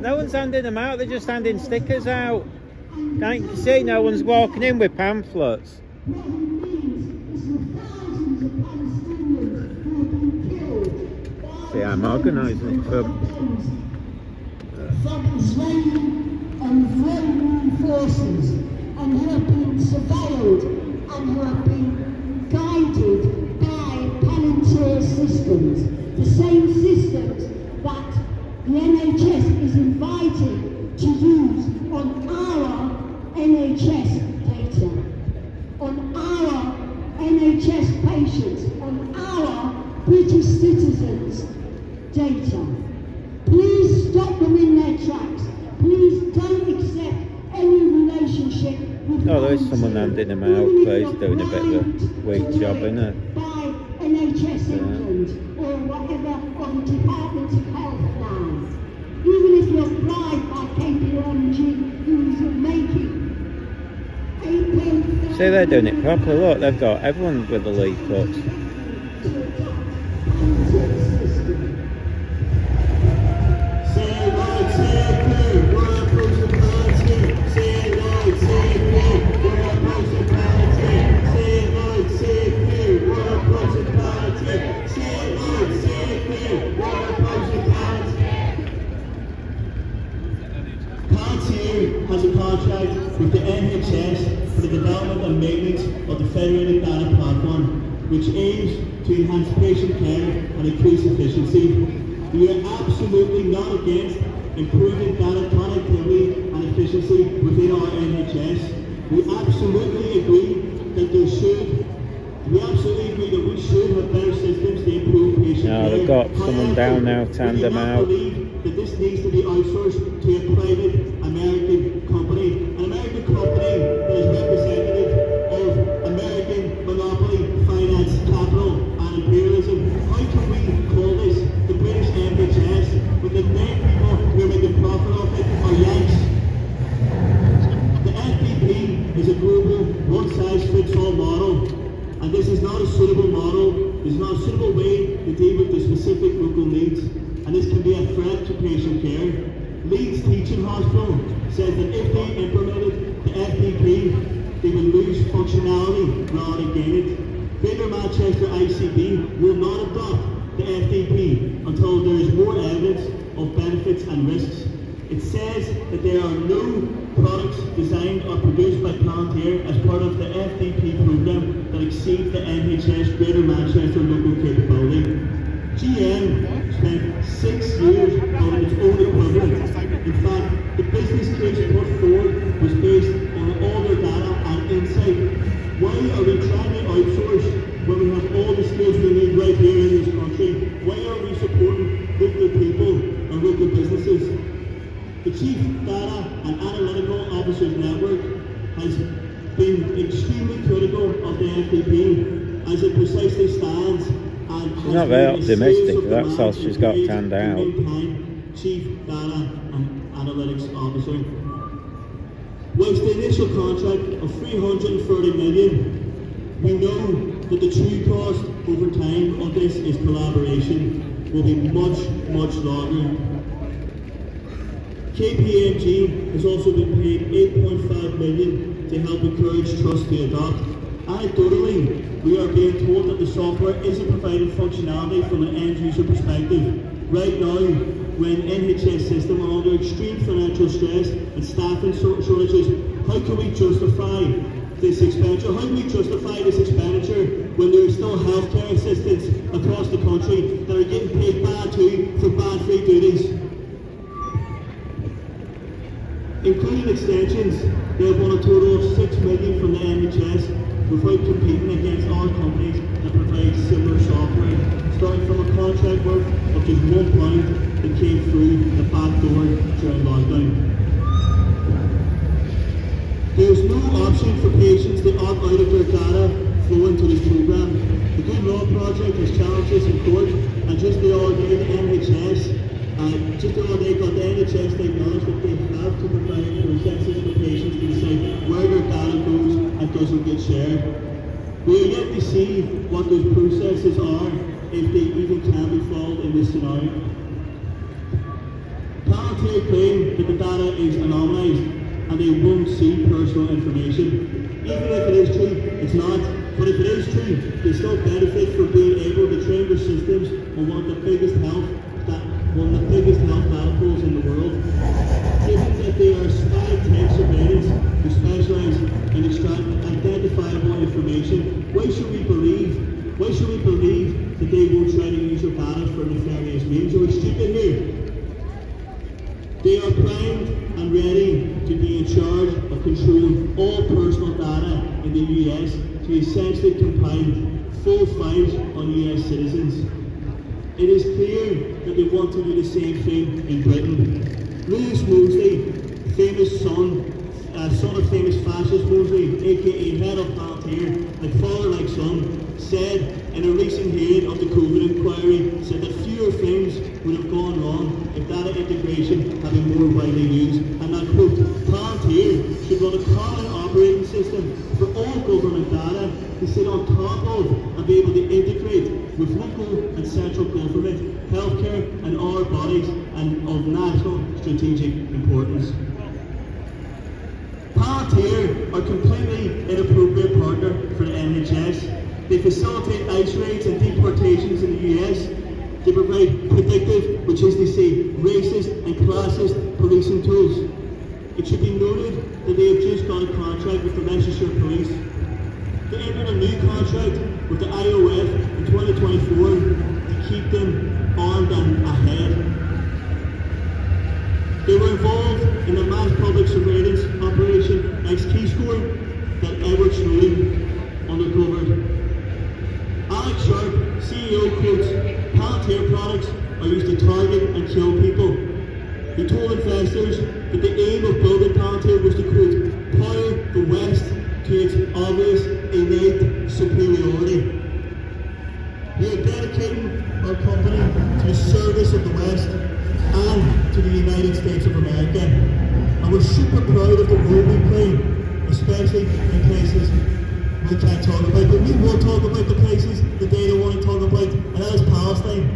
No one's handing them out. They're just handing stickers out. Can't you see? No one's walking in with pamphlets. See, I'm organising it from Israeli forces, and who have been surveilled and who have been guided by Palantir systems, the same systems that the NHS is invited to use on our NHS data, on our NHS patients, on our British citizens' data. Please stop them in their tracks. Please don't accept any relationship with oh, there's someone handing them out, but he's doing a bit of a weak job, isn't it? By NHS England or whatever, or the Department of Health now. Even if you're bribed by KPMG, who's making See, they're doing it properly. Look, they've got everyone with the leaflets. Has a contract with the NHS for the development and maintenance of the Federated Data Platform, which aims to enhance patient care and increase efficiency. We are absolutely not against improving data connectivity and efficiency within our NHS. We absolutely agree that we should have better systems to improve patient care. They've got someone down now to hand them out. That this needs to be outsourced to a private American company that is representative of American monopoly, finance, capital, and imperialism. How can we call this the British NHS when the main people who are making profit off it are Yanks? The FDP is a global, one-size-fits-all model, and this is not a suitable model. This is not a suitable way to deal with the specific local needs, and this can be a threat to patient care. Leeds Teaching Hospital says that if they implemented the FDP, they would lose functionality rather than gain it. Greater Manchester ICB will not adopt the FDP until there is more evidence of benefits and risks. It says that there are no products designed or produced by Palantir as part of the FDP program that exceeds the NHS Greater Manchester local capability. GM spent 6 years on its own equivalent. In fact, the business case put forward was based on all their data and insight. Why are we trying to outsource when we have all the skills we need right here in this country? Why are we supporting local people and local businesses? The Chief Data and Analytical Officers Network has been extremely critical of the FDP as it precisely stands. She's not very optimistic, that's all she's got to hand out. Chief Data and Analytics Officer. Whilst the initial contract of 330 million, we know that the true cost over time of this is collaboration will be much, much longer. KPMG has also been paid 8.5 million to help encourage trust to adopt. Anecdotally, we are being told that the software isn't providing functionality from an end-user perspective. Right now, when NHS system are under extreme financial stress and staffing shortages, how can we justify this expenditure? How can we justify this expenditure when there are still healthcare assistants across the country that are getting paid bad too for bad free duties? Including extensions, they have won a total of 6 million from the NHS without competing against other companies that provide similar software, starting from a contract worth of just £1 that came through the back door during lockdown. There is no option for patients to opt out of their data flow into this program. The Good Law Project has challenged this in court, and just the other day the NHS got the NHS to acknowledge that they have to provide processes for patients to decide where their data goes and doesn't get shared. We are yet to see what those processes are, if they even can be followed in this scenario. Palantir claim that the data is anonymised and they won't see personal information. Even if it is true, it's not. But if it is true, they still benefit from being able to train their systems on one of the biggest health ready to be in charge of controlling all personal data in the US to essentially compile full files on US citizens. It is clear that they want to do the same thing in Britain. Louis Mosley, famous son of famous fascist Mosley, aka head of Palantir, like father like son, said in a recent hearing of the COVID inquiry, said that fewer things would have gone wrong if data integration had been more widely used, and I quote, Palantir should run a common operating system for all government data to sit on top of and be able to integrate with local and central government, healthcare and other bodies and of national strategic importance. Palantir are completely inappropriate partner for the NHS. They facilitate ICE raids and deportations in the US. They provide predictive, which is to say, racist and classist policing tools. It should be noted that they have just got a contract with the Leicestershire Police. They entered a new contract with the IOF in 2024 to keep them armed and ahead. They were involved in the mass public surveillance operation X-Keyscore that Edward Snowden uncovered. Alex Sharp, CEO, quotes, Palantir products are used to target and kill people. He told investors that the aim of building Palantir was to, quote, power the West to its obvious innate superiority. We are dedicating our company to the service of the West and to the United States of America. And we're super proud of the role we play, especially in places we can't talk about, but we will talk about the places that they don't want to talk about, and that is Palestine.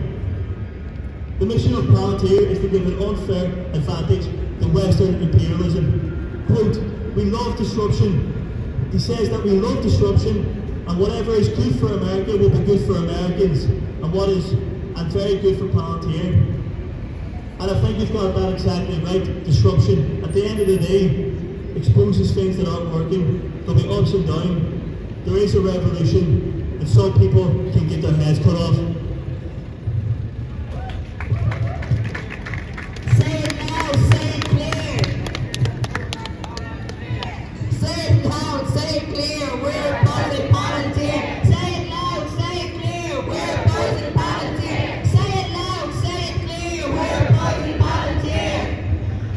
The mission of Palantir is to give an unfair advantage to Western imperialism. Quote, we love disruption. He says that we love disruption, and whatever is good for America will be good for Americans, and very good for Palantir. And I think we've got that exactly right. Disruption, at the end of the day, exposes things that aren't working. There'll be ups and downs. There is a revolution, and some people can get their heads cut off. Say it loud, say it clear. Say it loud, say it clear. We're opposing Palantir. Say it loud, say it clear. We're opposing Palantir. Say it loud, say it clear. We're opposing Palantir.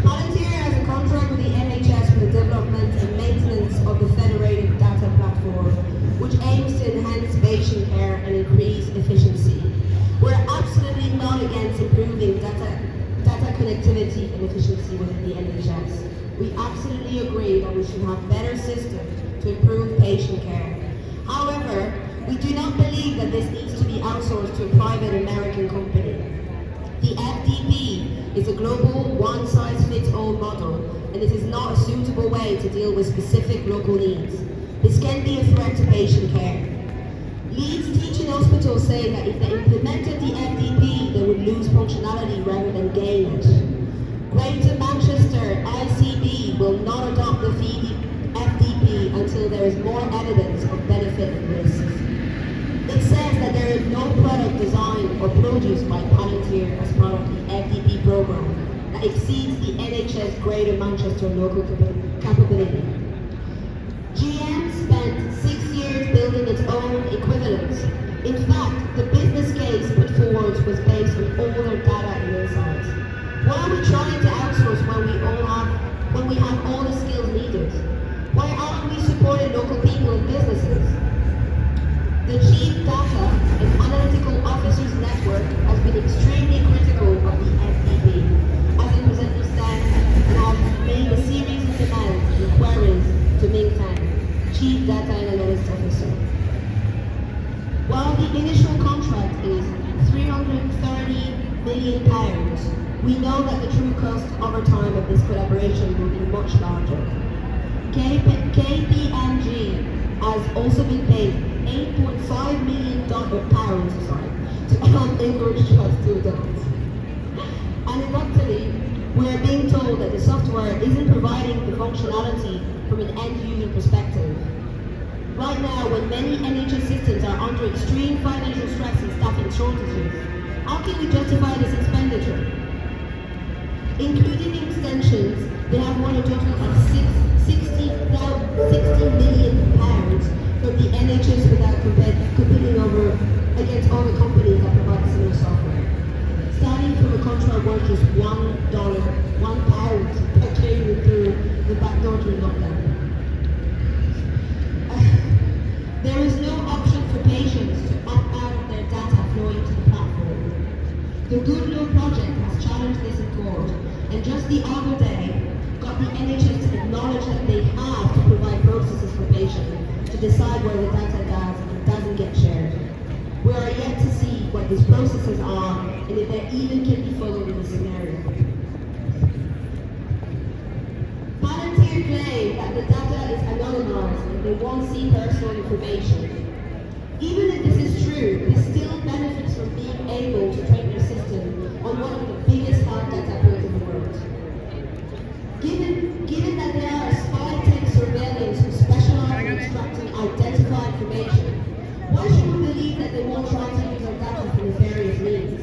Palantir has a contract with the NHS for the development and maintenance of the federated data platform, which aims to enhance patient care and increase efficiency. We're absolutely not against improving data connectivity and efficiency within the NHS. We absolutely agree that we should have better systems to improve patient care. However, we do not believe that this needs to be outsourced to a private American company. The FDP is a global one-size-fits-all model, and it is not a suitable way to deal with specific local needs. This can be a threat to patient care. Leeds teaching hospitals say that if they implemented the FDP, they would lose functionality rather than gain it. Greater Manchester ICB will not adopt the FDP until there is more evidence of benefit and risks. It says that there is no product designed or produced by Palantir as part of the FDP program that exceeds the NHS Greater Manchester local capability. GM spent 6 years building its own equivalent. In fact, the business case put forward was based on all their data and insights. Why are we trying to outsource when we have all the skills needed? Why aren't we supporting local people and businesses? The Chief Data and Analytical Officers Network has been extremely critical of the FDP, as it was understood, and have made a series of demands and queries to Ming Tang, Chief Data and Analytics Officer. While the initial contract is £330 million, we know that the true cost over time of this collaboration will be much larger. KPMG has also been paid £8.5 million to help encourage trust to adopt. Anecdotally, we are being told that the software isn't providing the functionality from an end-user perspective. Right now, when many NHS systems are under extreme financial stress and staffing shortages, how can we justify this expenditure? Including extensions, they have borrowed a total of £60 million from the NHS without competing over against all the companies that provide similar software. Starting from a contract worth just £1 per claim through the back door to lockdown. There is no option for patients to opt out of their data flowing to the platform. The Good Law Project has challenged this in court, and just the other day got the NHS to acknowledge that they have to provide processes for patients to decide where the data does and doesn't get shared. We are yet to see what these processes are and if they even can be followed in this scenario. Palantir claim that the data is anonymized and they won't see personal information. Even if this is true, this still benefits from being able to train your system on one of the biggest hard data pools in the world. Given that there are spy tech surveillance who specialize in extracting identified information, why should we believe that they won't try to use our data for nefarious means?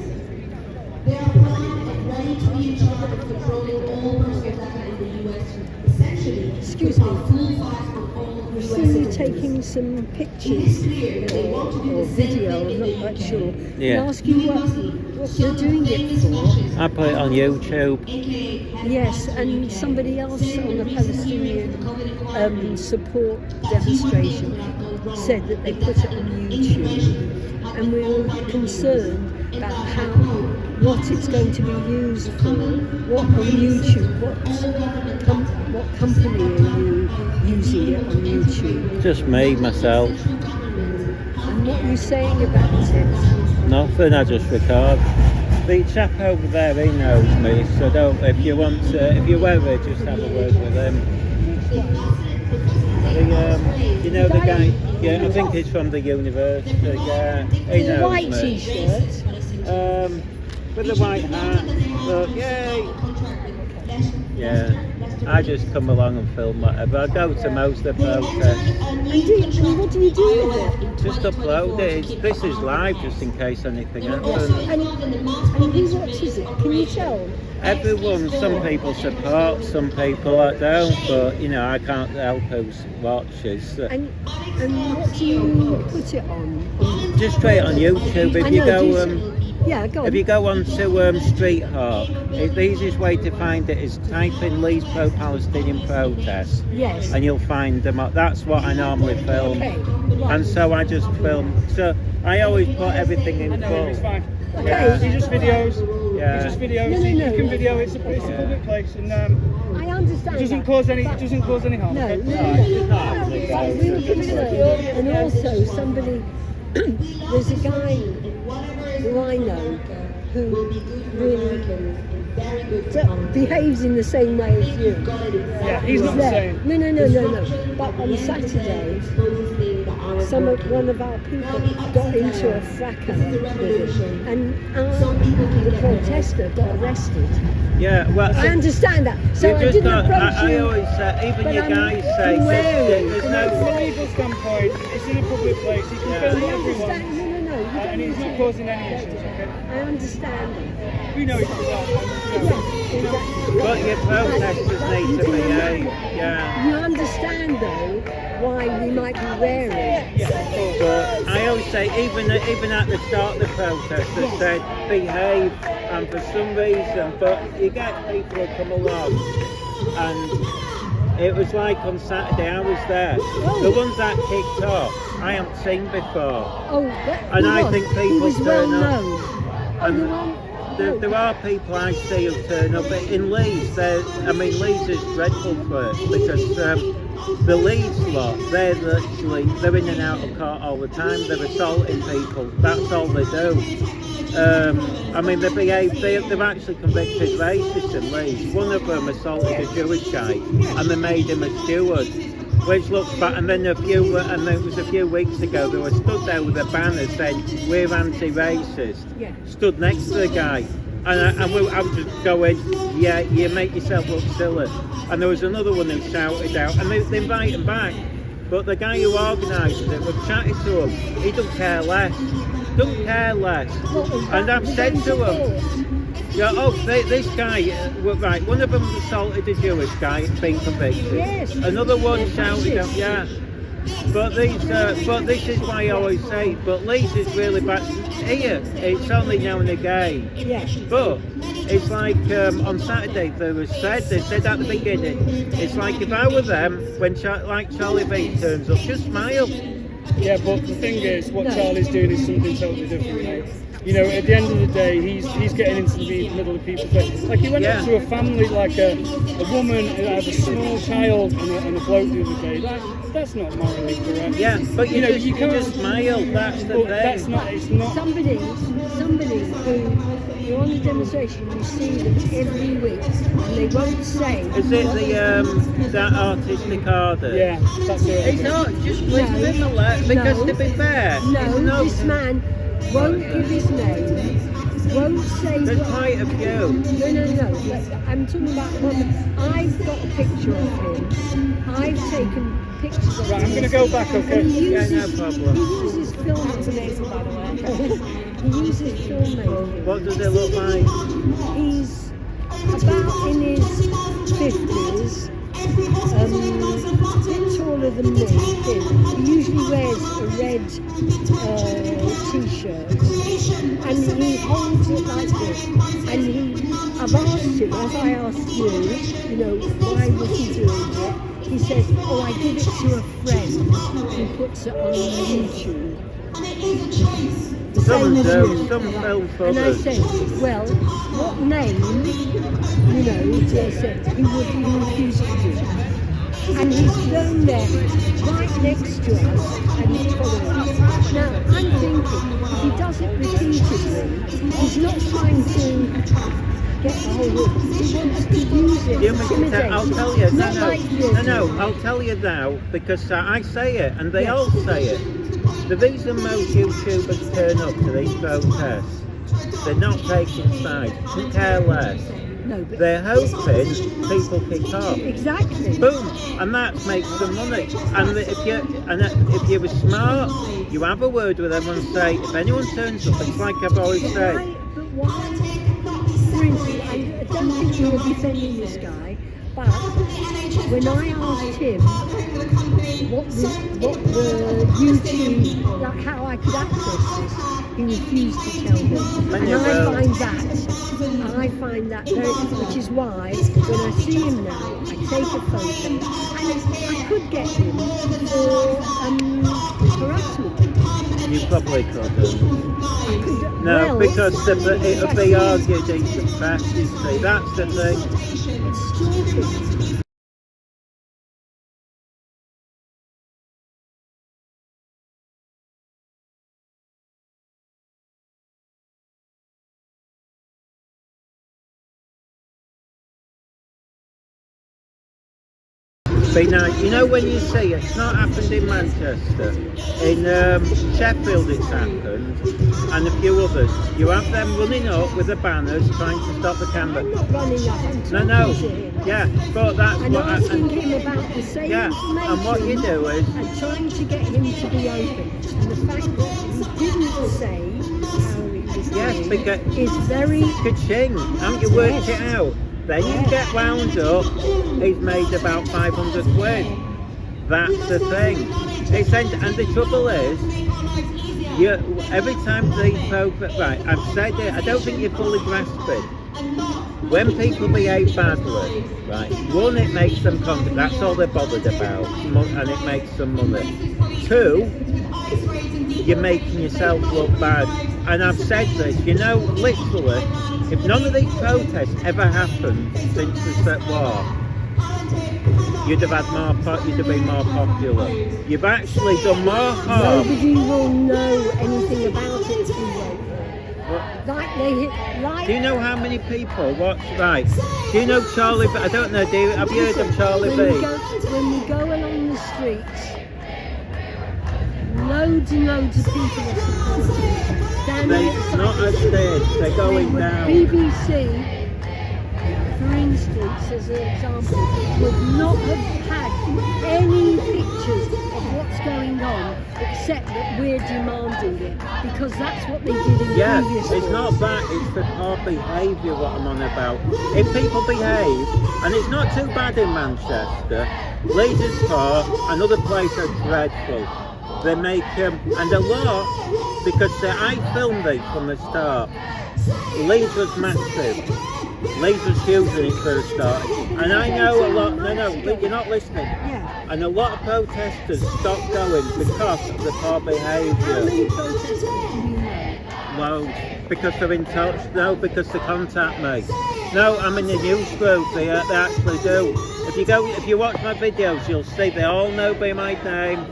They are primed and ready to be in charge of controlling all personal data in the US, essentially Excuse with me. our full fight on all I've US seen you citizens. taking some It is pictures clear that they want to do or the same video, thing in I'm the not quite UK. sure. Yeah. Can I ask you what you're doing it for? I put it on YouTube. Yes, and somebody else on the Palestinian support demonstration said that they put it on YouTube, and we were concerned about what it's going to be used for. What on YouTube? What company are you using it on YouTube? Just me, myself. And what are you saying about it? Nothing, I just record. The chap over there, he knows me, so don't, if you ever, just have a word with him. You know the guy, yeah, I think he's from the university, yeah, he knows White me. t-shirt. With the white hat, but yeah, I just come along and film whatever. I go to most of the protests. And what do you do with it? Just upload it. This is live, just in case anything happens. And who watches it? Can you tell? Everyone, some people support, some people I don't, but you know, I can't help who watches. And what do you put it on? Just straight on YouTube. If you go, yeah, go on. if you go onto Street Hawk, the easiest way to find it is type in Lee's Pro-Palestinian protests. Yes. And you'll find them. That's what I normally film. Okay. Right. And so I just film. So I always put everything in full. It's fine. Yeah. It's just videos. Yeah. It's just videos. No. You can video. It's a public place, and I understand. it doesn't that, cause any. but- It doesn't cause any harm. No, okay? no. I'm really concerned. And also, somebody, there's a guy who I know who really behaves in the same way as you. Yeah, he's not the there. same. No. But on Saturday, one of our people got into a fracas with him, and the protester got arrested. Yeah, well, I understand that, so you I just didn't got- approach I you. always say, even but your I'm guys say, wary. there's From a no. legal standpoint, it's in a public place. You can Yeah. film I what everyone, understand. No. You don't and need it's to. not causing any issues. Okay? I understand that. We know each other. Yes, exactly. But your protesters need to behave. Yeah. You understand though why we might be wary. But I always say, even at the start of the protest, they said behave, and for some reason, but you get people who come along, and it was like on Saturday I was there. The ones that kicked off, I haven't seen before. Oh, And I think he people was well turn up. known. And Oh, there are people I see who turn up, but in Leeds, Leeds is dreadful for it, because the Leeds lot, they're in and out of court all the time, they're assaulting people, that's all they do. They behave, they've actually convicted racists in Leeds. One of them assaulted a Jewish guy, and they made him a steward. Which looks bad, and then it was a few weeks ago, they were stood there with a banner saying, "We're anti-racist." Yeah. Stood next to the guy, and I was just going, "Yeah, you make yourself look silly." And there was another one who shouted out, and they invite him back. But the guy who organised it, we've chatted to him, he doesn't care less. don't care less. And I've said to them, yeah, oh, this guy, right, one of them assaulted a Jewish guy, being convicted. Yes. Another one shouted at, yeah. But this is why I always say, but Leeds is really bad. Here, it's only now and again. Yeah. But it's like on Saturday they said at the beginning, it's like if I were them, when Charlie V turns up, just smile. Yeah, but the thing is, what Charlie's doing is something totally different, mate. You know, at the end of the day, he's getting into the middle of people's face. Like, he went up to a family, like a woman who has a small child and a bloke the other day. That's not morally correct. Yeah, but you know, you can just smile. That's the thing. That's not. It's not. Somebody who on the demonstration, you see them every week, and they won't say. Is it that artistic artist? Yeah, that's it. It's not just similar because to be fair, no, this man won't give his name, won't say. There's quite a few. No. I'm talking about one. I've got a picture of him. I've taken pictures of him. Right, I'm going to go back, okay? Yeah, no problem. He uses filmmaking, by the way. He uses filmmaking. What does it look like? He's about in his 50s. A bit taller than me. He usually wears a red t-shirt, and he holds it like this. And I've asked him, as I asked you, why was he doing it? He says, oh, I give it to a friend who puts it on YouTube. Some do, some film for And I said, well, what name, they said he would refuse to do that. And he's thrown there right next to us and he's following us. Now, I'm thinking, if he does it repeatedly, he's not trying to get the whole world. He wants to use it. I'll tell you, no, I'll tell you now, because I say it and they all say it. The reason most YouTubers turn up to these protests, they're not taking sides, they care less. No, but they're hoping people kick off. Exactly. Boom, and that makes them money. And if you were smart, you have a word with them and say, if anyone turns up, it's like I've always said. But why? For instance, I don't think you're defending this guy, but when I asked him what the YouTube, like how I could access this, he refused to tell me. And I find that very, which is why when I see him now, I take a photo, and I could get him for harassment. You probably couldn't. No, because it would be argued he's suppressed, you see, that's the thing. It's stupid. Be nice. You know when you see it's not happened in Manchester, in Sheffield it's happened, and a few others. You have them running up with the banners trying to stop the camera. I'm not running up, I'm talking to him. Yeah, but that's and what asking him about the same information, and what you do is and trying to get him to be open. And the fact that he didn't say how he was because is very ka-ching. Haven't you worked it out? Then you get wound up, he's made about 500 quid. That's the thing. And the trouble is, every time these folks, right, I've said it, I don't think you fully grasp it. When people behave badly, right, one, it makes them confident, that's all they're bothered about, and it makes them money. Two, you're making yourself look bad. And I've said this, literally, if none of these protests ever happened since the war, you'd have been more popular. You've actually done more harm. Nobody will know anything about it if you wait. Do you know how many people watch? Right. Do you know Charlie V? I don't know. Have you heard of Charlie V? When we go along the streets, loads and loads of people are supporting. They're not upstairs. They're going down. BBC, for instance. streets, as an example, would not have had any pictures of what's going on, except that we're demanding it, because that's what they did in Yes, previous it's not wars. that, it's the poor behaviour what I'm on about. If people behave, and it's not too bad in Manchester, Leeds is poor, and other places are dreadful. They make and a lot, because I filmed it from the start. Leeds was massive. Leeds was huge when it first started. And I know a lot, no, you're not listening. Yeah. And a lot of protesters stopped going because of the poor How behaviour. many protesters do you know? Well, because they're in touch. No, because they contact me. No, I'm in the news group. They actually do. If you watch my videos, you'll see they all know by my name.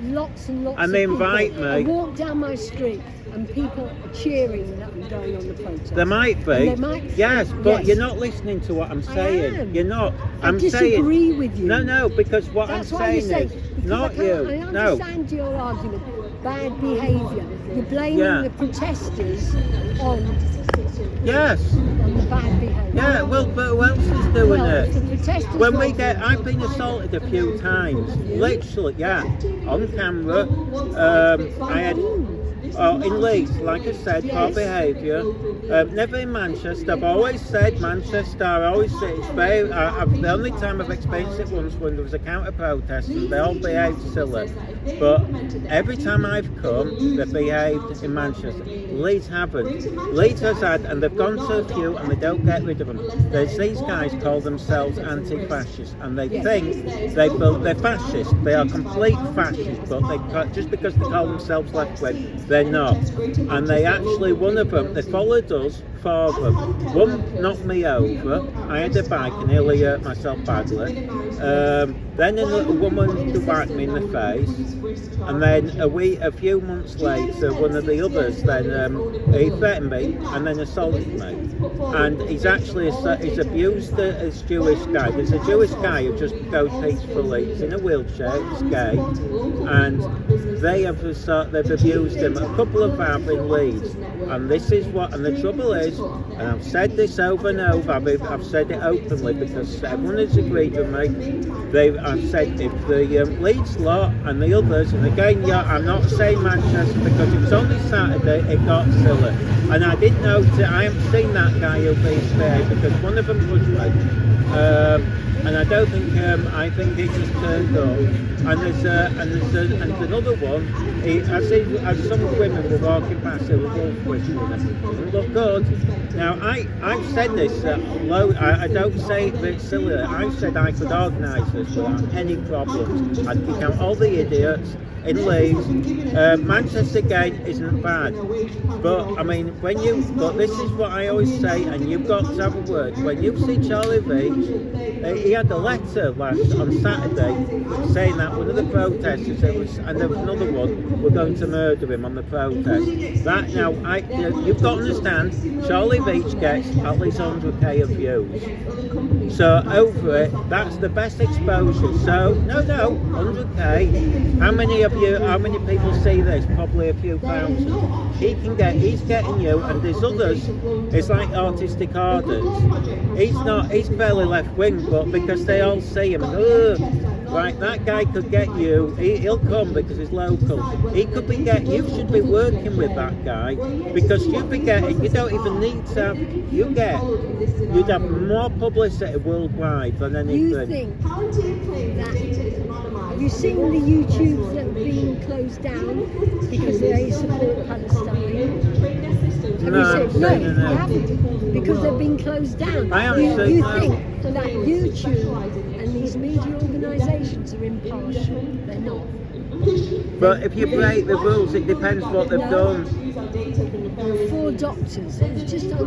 Lots and lots And they of invite people. me. I walk down my street and people are cheering that I'm going on the protest. There might be. And there might, yes, but yes. you're not listening to what I'm saying. am. You're not. I I'm disagree saying. with you. No, because what That's I'm why saying you is say, because not I you. understand your argument. Bad behaviour. You're blaming Yeah. the protesters on Yes. the bad behaviour. Yeah. Well, but who else is doing Well, it? if the protesters When we want- I've been assaulted a few times, literally, yeah, on camera. I had in Leeds, like I said, poor behaviour. Never in Manchester. I've always said Manchester. I always say it's very. The only time I've experienced it once when there was a counter protest and they all behaved silly. But every time I've come, they've behaved in Manchester. Leeds haven't. Leeds has had, and they've gone to a few, and they don't get rid of them. There's these guys call themselves anti-fascists, and they think they're fascists. They are complete fascists, but just because they call themselves left-wing, they're not. And they actually, one of them, they followed us for them. One knocked me over. I had a bike and nearly hurt myself badly. Then a woman whacked me in the face, and then a few months later, one of the others then he threatened me and then assaulted me. And he's actually he's abused a Jewish guy. There's a Jewish guy who just goes peacefully. He's in a wheelchair. He's gay, and they've abused him. A couple of them in Leeds, and this is what. And the trouble is, and I've said this over and over. I've said it openly because everyone has agreed with me. I've said if the Leeds lot and the others, and again, yeah, I'm not saying Manchester because it was only Saturday, it got silly. And I didn't know, I haven't seen that guy who beat there because one of them pushed me. And I don't think, I think he just turned up. And there's another one, as some women were walking past, there was wolf whistling them. Doesn't look good. Now, I've said this, I don't say it's silly, I've said I could organise this without any problems. I'd kick out all the idiots in Leeds. Manchester again isn't bad, but I mean, but this is what I always say, and you've got to have a word. When you see Charlie Beach, he had a letter on Saturday saying that one of the protesters, and there was another one, were going to murder him on the protest. That now, you've got to understand, Charlie Beach gets at least 100k of views. So over it, that's the best exposure. So no, 100k. How many people see this? Probably a few thousand. He's getting you, and there's others. It's like artistic ardents. He's fairly left wing, but because they all see him, right, that guy could get you. He'll come because he's local. He could be you should be working with that guy because you'd be getting. You don't even need to have. You'd have more publicity worldwide than anything. You think that? Have you seen the YouTubes that have been closed down because they support Palestine? Have you seen? No, you haven't, because they've been closed down. I haven't seen You that. think that YouTube and these media organisations are impartial? They're not. But if you break the rules, it depends what they've done. There were 4 doctors. It was just there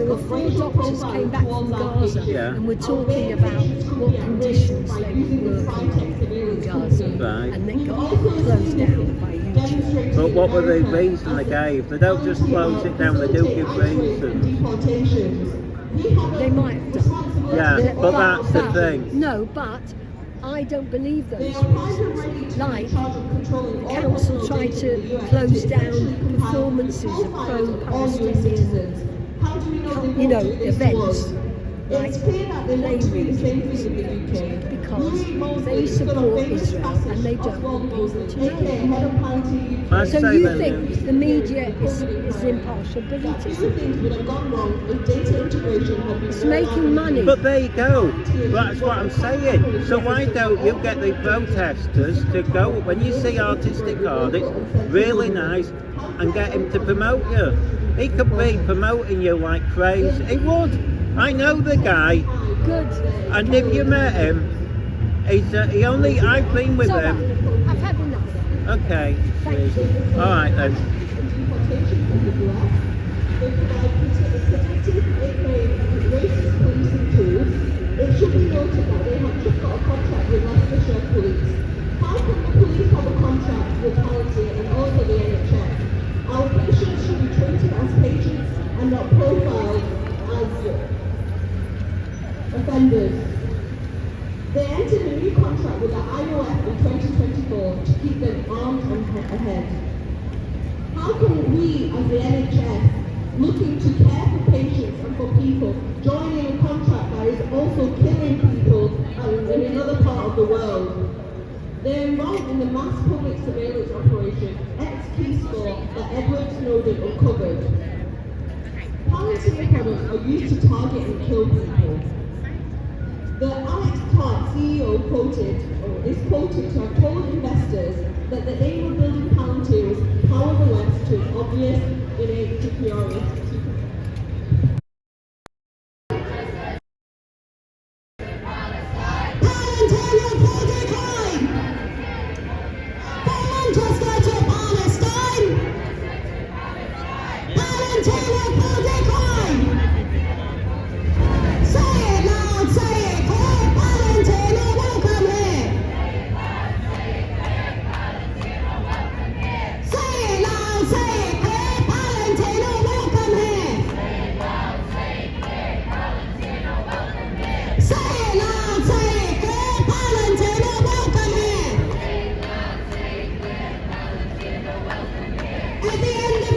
were 4 doctors came back from Gaza, and were talking about what conditions they were working in Gaza, Right. and they got closed down by YouTube. But what were the reason they gave? They don't just close it down, they do give reasons. They might have done. Yeah, but that's the thing. No, but I don't believe those reasons. Like, the council tried to close down performances of pro-Palestinian, events like playmates, because they support Israel and they don't want people to know. I'd So say you then, think the media is impartial, but it isn't. It's making money. but there you go. That's what I'm saying. So why don't you get the protesters to go, when you see artistic art, it's really nice, and get him to promote you. He could be promoting you like crazy. He would. I know the guy. Good. And if you met him, I've been with So him. I've had enough. Okay. Thank you. All right then. It should be noted that they have just got a contract with Leicestershire Police. How can the police have a contract with Palantir and also the NHS? Our patients should be treated as patients and not profiled as offenders. They entered a new contract with the IOF in 2024 to keep them armed and ahead. How can we, as the NHS, looking to care for patients and for people, joining a contract that is also killing people in another part of the world? They're involved in the mass public surveillance operation ex-Keyscore that Edward Snowden uncovered. Palantir products are used to target and kill people. The Alex Clark CEO is quoted to have told investors that the aim of building Palantir is power the West to its obvious innate superiority.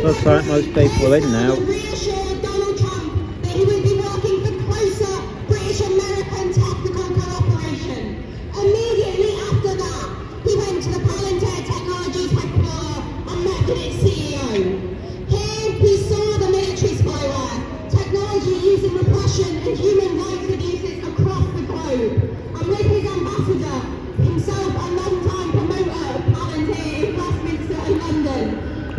Looks like most people are in now. Reassured Donald Trump that he would be working for closer British-American technical cooperation. Immediately after that, he went to the Palantir Technologies headquarters and met with its CEO. Here, he saw the military spyware, technology used in repression and human rights abuses across the globe. And with his ambassador, himself a long-time promoter of Palantir in Westminster and London,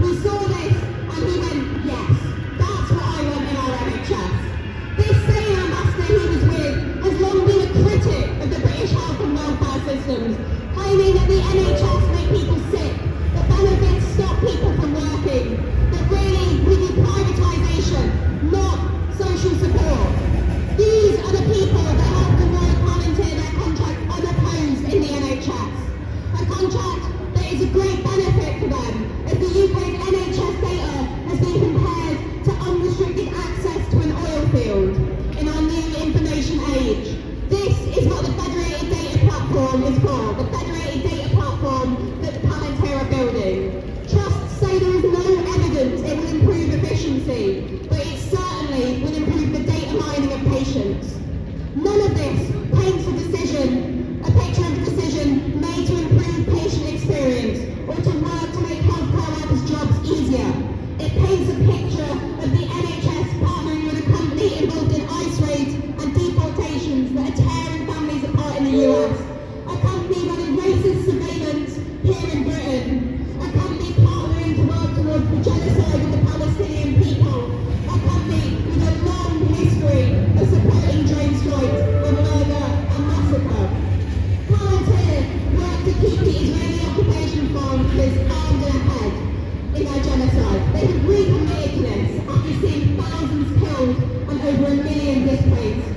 we saw this. And he went, yes, that's what I want in our NHS. This same ambassador he was with has long been a critic of the British health and welfare systems, claiming that the NHS make people sick, that benefits stop people from working, that really we need privatisation, not social support. These are the people that helped award Palantir their contract unopposed in the NHS. A contract that is a great benefit for them as the UK's NHS data has been compared to unrestricted access to an oil field in our new information age. This is what the Federated Data Platform is for, the Federated Data Platform that Palantir are building. Trusts say there is no evidence it will improve efficiency, but it certainly will improve the data mining of patients. None of this paints a picture of a decision made to improve patient experience or to work to make healthcare workers' jobs easier. It paints a picture of the NHS partnering with a company involved in ICE raids and deportations that are tearing families apart in the US. A company running racist surveillance here in Britain. A company partnering to work towards the genocide of the Palestinian people. A company with a long history of supporting drone strikes with murder and massacre. Palantir worked to keep the Israeli occupation forces armed and ahead in their genocide. They have recommitted to this after seeing thousands killed and over 1 million displaced.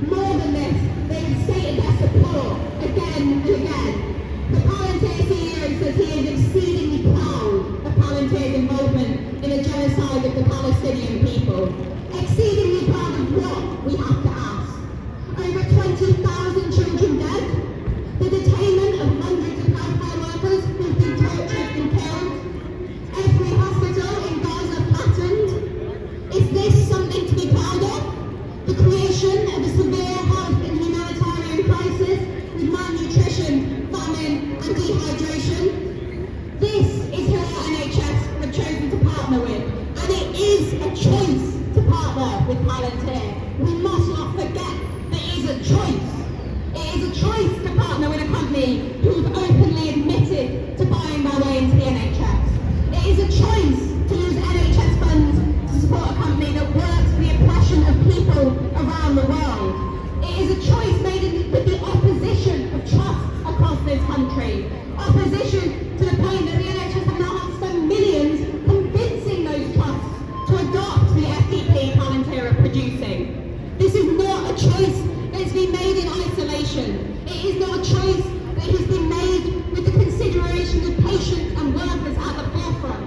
More than this, they have stated their support again and again. The Palantir CEO says he is exceedingly proud of Palantir's involvement in the genocide of the Palestinian people. Exceedingly proud of what, we have to ask. Over 20,000 children dead. The detainment of hundreds of healthcare workers who've been tortured and killed. Every hospital in Gaza flattened. Is this something to be proud of? The creation of a civilian is a choice to partner with Palantir. We must not forget that it is a choice. It is a choice to partner with a company who's openly admitted to buying their way into the NHS. It is a choice to use NHS funds to support a company that works for the oppression of people around the world. It is a choice made with the opposition of trust across this country. Opposition to the point that the NHS have now had to spend millions convincing those trusts to adopt the FDP Palantir are producing. This is not a choice that's been made in isolation. It is not a choice that has been made with the consideration of patients and workers at the forefront.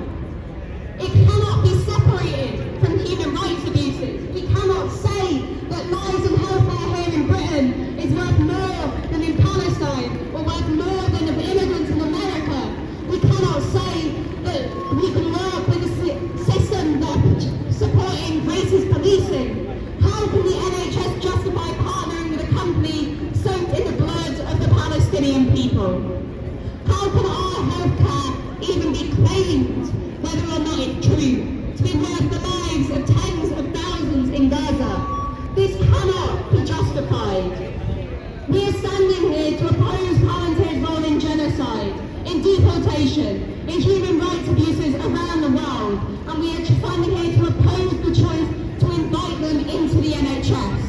It cannot be separated from human rights abuses. We cannot say that lives and healthcare here in Britain is worth more than in Palestine or worth more than of immigrants in America. We cannot say that we can work with a system that's supporting racist policing. How can the NHS justify partnering with a company soaked in the blood of the Palestinian people? How can our healthcare even be claimed, whether or not it's true, to be worth the lives of tens of thousands in Gaza? This cannot be justified. We are standing here to oppose Palantir's role in genocide, in deportation, in human rights abuses around the world, and we are standing here to oppose the choice to invite them into the NHS.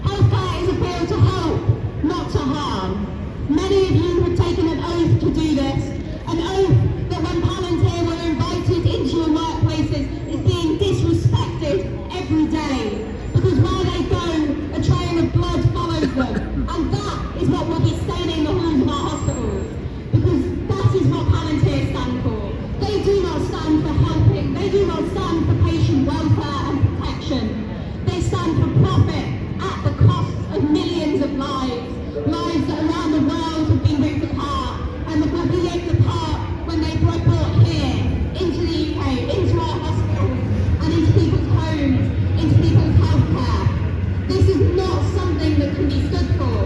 Healthcare is a bill to help, not to harm. Many of you have taken an oath to do this, an oath that when Palantir were invited into your workplaces is being disrespected every day, because where they go, a trail of blood follows them, and that is what will be staining the halls of our hospitals, because that is what Palantir stand for. They do not stand for helping, they do not stand for patient welfare and protection. They stand for profit at the cost of millions of lives, lives that around the world have been ripped apart, and that will be ripped apart when they were brought here, into the UK, into our hospitals, and into people's homes, into people's healthcare. This is not something that can be stood for.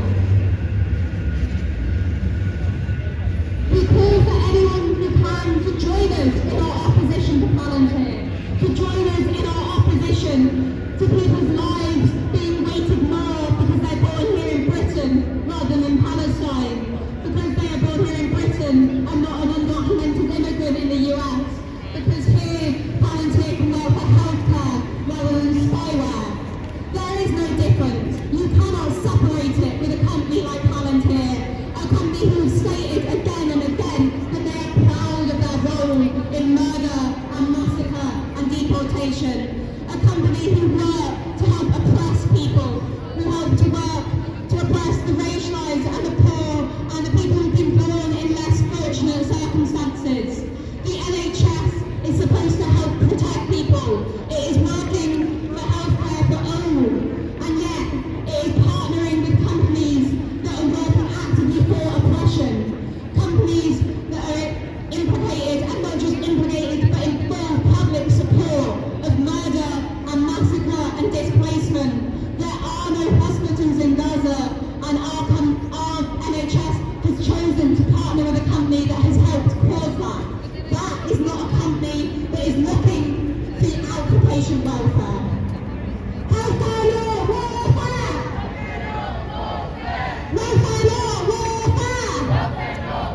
We call for anyone who can to join us in our opposition to Palantir, to join us in our opposition to people's lives being weighted more because they're born here in Britain rather than in Palestine, because they are born here in Britain and not an undocumented immigrant in the US, because here Palantir can work for healthcare rather than spyware. There is no difference. You cannot separate it with a company like Palantir, a company who has stated again and again that they are proud of their role in murder and massacre and deportation. A company who work to help oppress people, who help to work to oppress the racialized and the poor and the people who've been born in less fortunate circumstances. The NHS is supposed to help protect people. It is working for healthcare for all, and yet it is partnering with companies that are working actively for oppression. Companies that are implicated, and not just implicated, but in full public support of murder and massacre and displacement. There are no hospitals in Gaza, and our NHS has chosen to partner with a company that has helped cause that. That is not a company that is looking out for patient welfare. Healthcare law, warfare! Welfare law, warfare! Welfare law,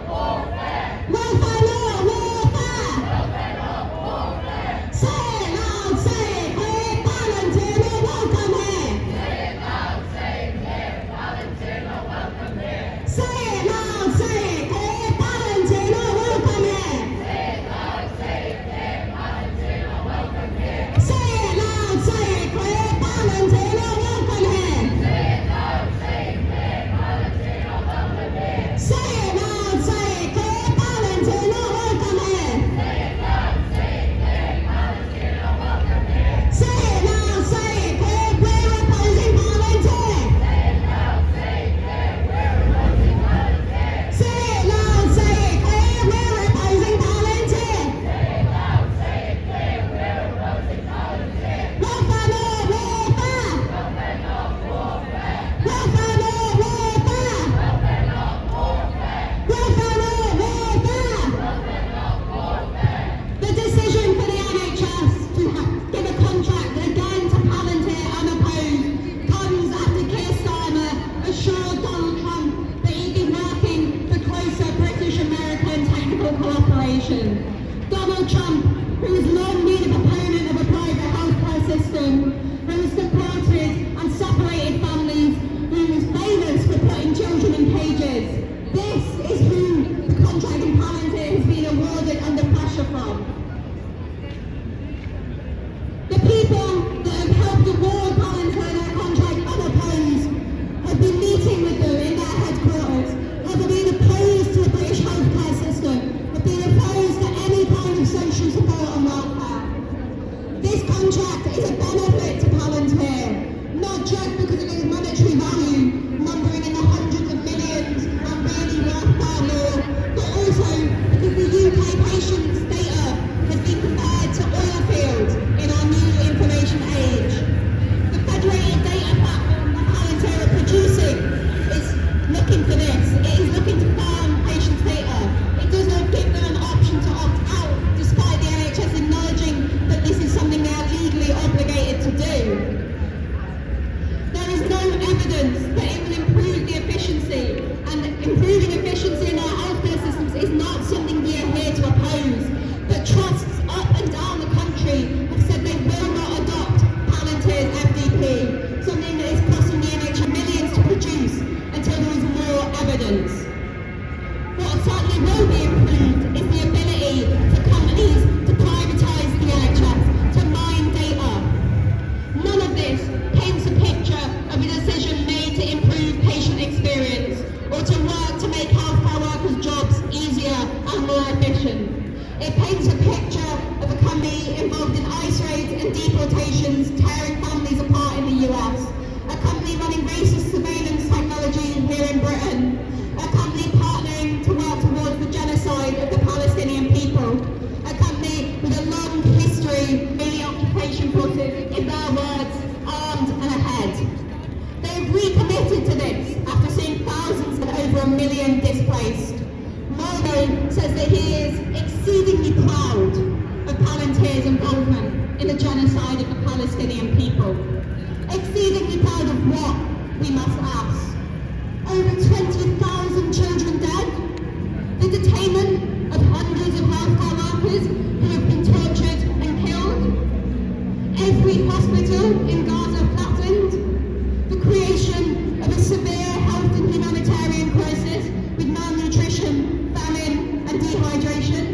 warfare! Say it loud, say it clear, Palantir, no welcome here! Say it loud, say it clear, Palantir, no welcome here! Say it loud, say it clear, Palantir, no welcome here! Say it loud, say it clear, Palantir, no welcome here! Say it contract is a benefit to Palantir, not just because of its monetary value, numbering in the hundreds of millions and really worth far more, but also because the UK patients' data has been compared to oil fields in our new information age. The federated data platform that Palantir are producing is looking for this. It is looking to farm patients' data. It does not give them an option to opt out, despite the NHS acknowledging that this is something they are legally obligated to do. There is no evidence that it will improve the efficiency, and improving efficiency in our healthcare systems is not something we are here to oppose. But trusts up and down the country have said they will not adopt Palantir's FDP, something that is costing the NHS millions to produce until there is more evidence. What certainly will be improved is the ability for companies to privatise the NHS, to mine data. None of this paints a picture of a decision made to improve patient experience or to work to make healthcare workers' jobs easier and more efficient. It paints a picture of a company involved in ICE raids and deportations, tearing families apart in the US. A company running racist surveillance technology here in Britain. A company partnering to work towards the genocide of the Palestinian people. A company with a long history of the occupation forces, in their words, armed and ahead. They have recommitted to this after seeing thousands and over 1 million displaced. Morgan says that he is exceedingly proud of Palantir's involvement in the genocide of the Palestinian people. Exceedingly proud of what, we must ask? Over 20,000 children dead? The detainment of hundreds of healthcare workers who have been tortured and killed? Every hospital in Gaza flattened? The creation of a severe health and humanitarian crisis with malnutrition, famine and dehydration?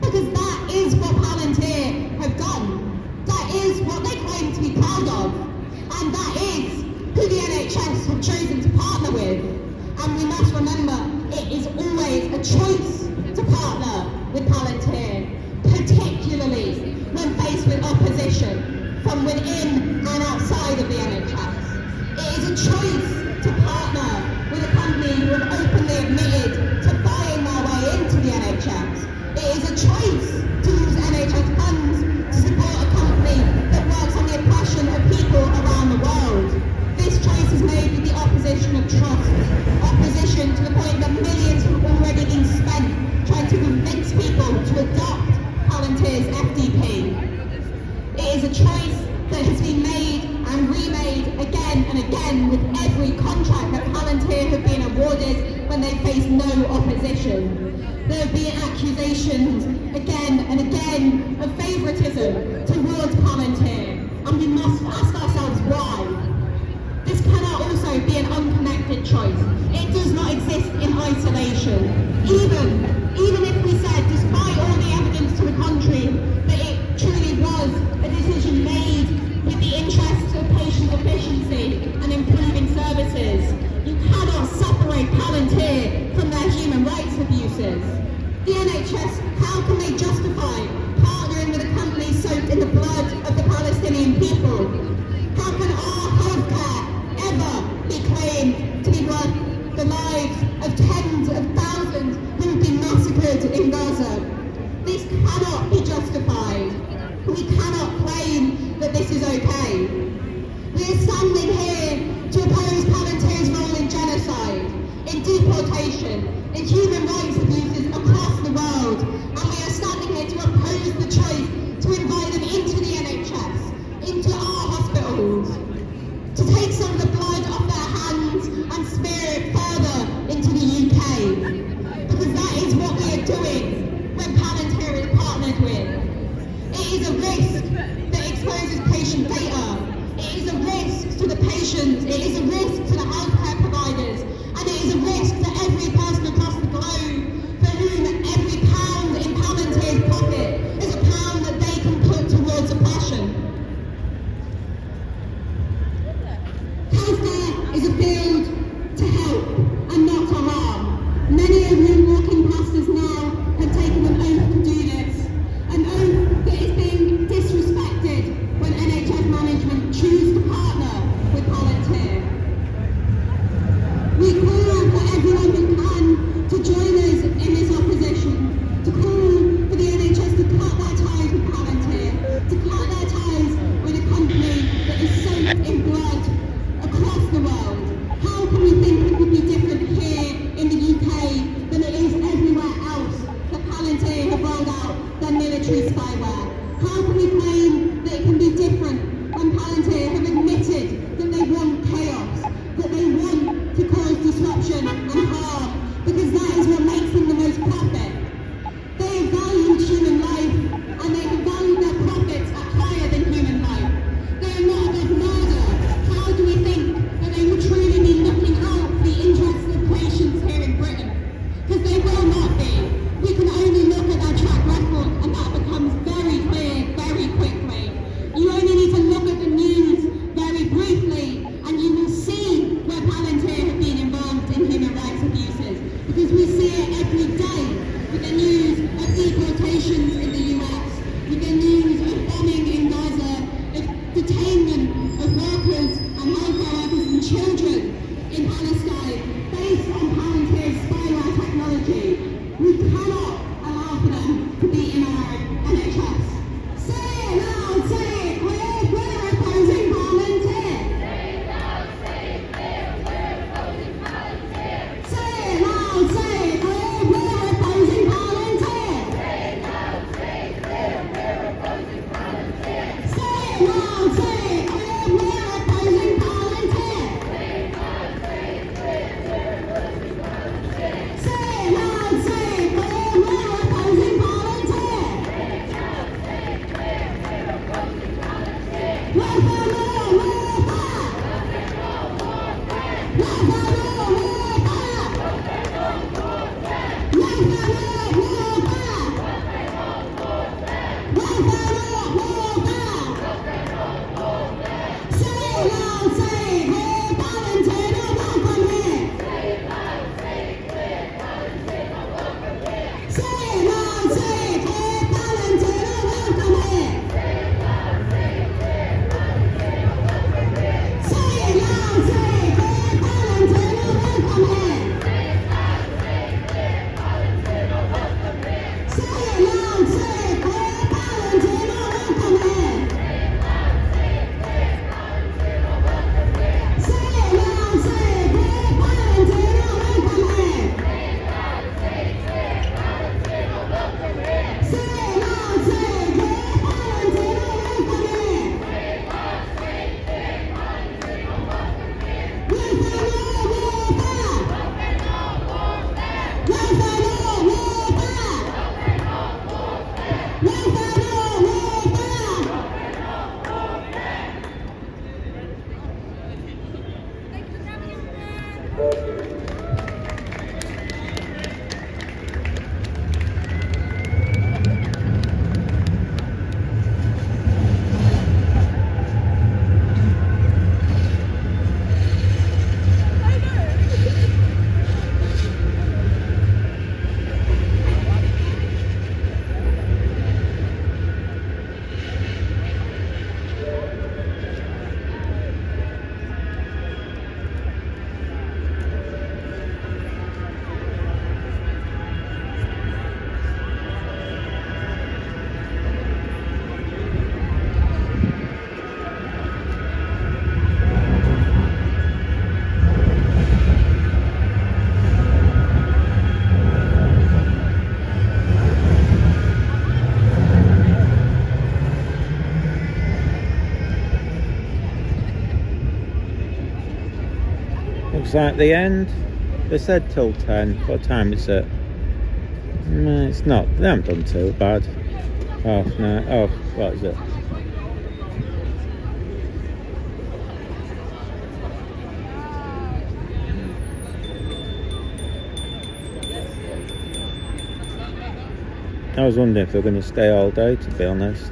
Because that is what Palantir have done. That is what they claim to be proud of. And that is who the NHS have chosen to partner with. And we must remember, it is always a choice to partner with Palantir, particularly when faced with opposition from within and outside of the NHS. It is a choice to partner with a company who have openly admitted to buying their way into the NHS. It is a choice to use NHS funds to support a company that works on the oppression of people around the world. This choice is made with the opposition of trust. Opposition to the point that millions have already been spent trying to convince people to adopt Palantir's FDP. It is a choice that has been made and remade again and again with every contract that Palantir have been awarded when they face no opposition. There have been accusations again and again of favouritism towards Palantir, and we must ask ourselves why. This cannot also be an unconnected choice. It does not exist in isolation. Even if we said, despite all the evidence to the contrary, that it truly was a decision made with the interests of patient efficiency and improving services, you cannot separate Palantir from their human rights abuses. The NHS, how can they justify partnering with a company soaked in the blood of the Palestinian people? How can our healthcare ever be claimed to be worth the lives of tens of thousands who have been massacred in Gaza? This cannot be justified. We cannot claim that this is okay. We are standing here to oppose Palantir's role in genocide, in deportation, in human rights abuses across the world, and we are standing here to oppose the choice to invite them into the NHS, into our hospitals, to take some of the blood off their hands and smear it further into the UK, because that is what we are doing when Palantir is partnered with. It is a risk that exposes patient data. It is a risk to the patients. It is a risk to the healthcare providers. And it is a risk to every person across the globe for whom every pound in Palantir's pocket is a pound that they can put towards oppression. Healthcare is a field to help and not to harm. Many of you walking past us now have taken an oath to do this. An oath that is being disrespected that it can be different when Palantir have admitted that they want chaos, that they want to cause disruption and harm, because that is what makes them the most profit. They have valued human life, and they have valued their profits at higher than human life. They are not above murder. How do we think that they will truly be looking out for the interests of patients here in Britain? Because they will not be. We can only look at their track record, and that becomes very clear very quickly. You only need to look at the news very briefly, and you will see where Palantir have been involved in human rights abuses, because we see it every day with the news of deportations in the US, with the news of bombing in Gaza, of detainment of workers and healthcare workers and children in Palestine based on Palantir's spyware technology. We cannot allow for them to be in our NHS. Say it loud, say it clear, we're opposing Palantir. Say it loud, say it clear, we're opposing Palantir. Say it loud, say it clear, we're opposing Palantir. Say it loud, say it clear, we're opposing Palantir. Say it loud, say it clear, we're opposing Palantir. Say it loud, say it clear, we're opposing Palantir. Say it loud, say it clear, we're opposing Palantir. Say it loud, say it clear, we're opposing Palantir. Welfare law, war back! Welfare law, war back! Welfare law, war back! Welfare law, war back! Welfare law, war back! Welfare law, war back! Welfare law, war back! Say it loud, say it clear, Palantir not welcome here! Say it loud, say it clear, Palantir not welcome here! Say it loud, say it clear, Palantir not welcome here! Say it loud, say it clear, Palantir not welcome here! Say it loud, say it clear, Palantir not welcome here! Say it loud, say it clear, Palantir not welcome here! Say it loud, say it clear, Palantir not welcome here! Say it loud, say it clear, Palantir not welcome here! Say it loud, say it clear, Palantir not welcome here! Say it loud, say it clear, Palantir not welcome here! Say it loud, say it clear, Palantir not welcome here! Say it loud, say it clear, Palantir not welcome here! Welfare law, war back! Welfare law, war back! Welfare law, war back! Welfare law, war back! Looks like the end. They said till 10. What time is it? It's not. They haven't done too bad. Half now. Oh, what is it? I was wondering if they're going to stay all day, to be honest.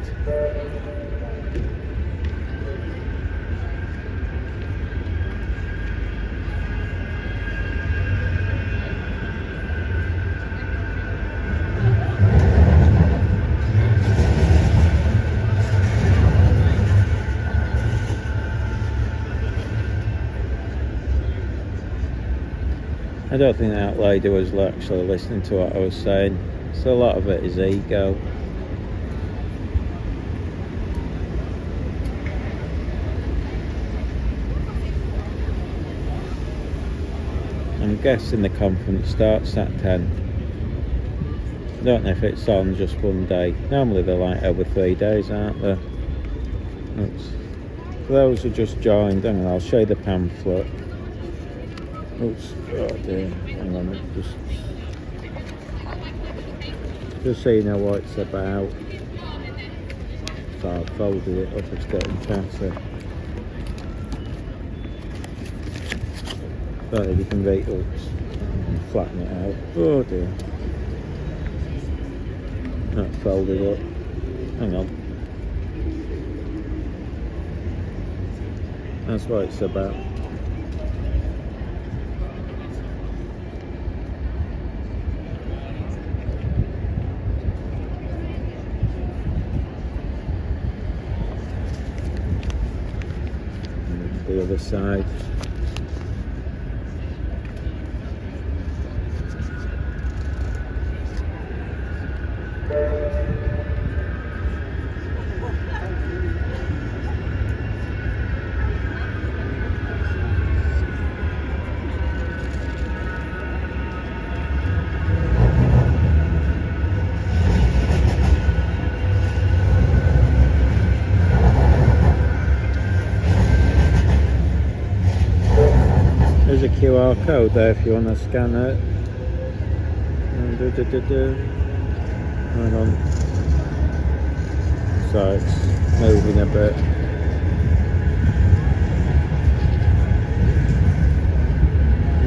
I don't think that lady was actually listening to what I was saying. So a lot of it is ego. I'm guessing the conference starts at 10. I don't know if it's on just one day. Normally they're like over 3 days, aren't they? Oops. For those who just joined, hang on, I'll show you the pamphlet. Oops, oh dear, hang on, just so you know what it's about. So I've folded it up, it's getting faster. So you can rate oops, and flatten it out. Oh dear. Not folded up. Hang on. That's what it's about. And the other side. There's a QR code there if you want to scan it. Hang on. So it's moving a bit.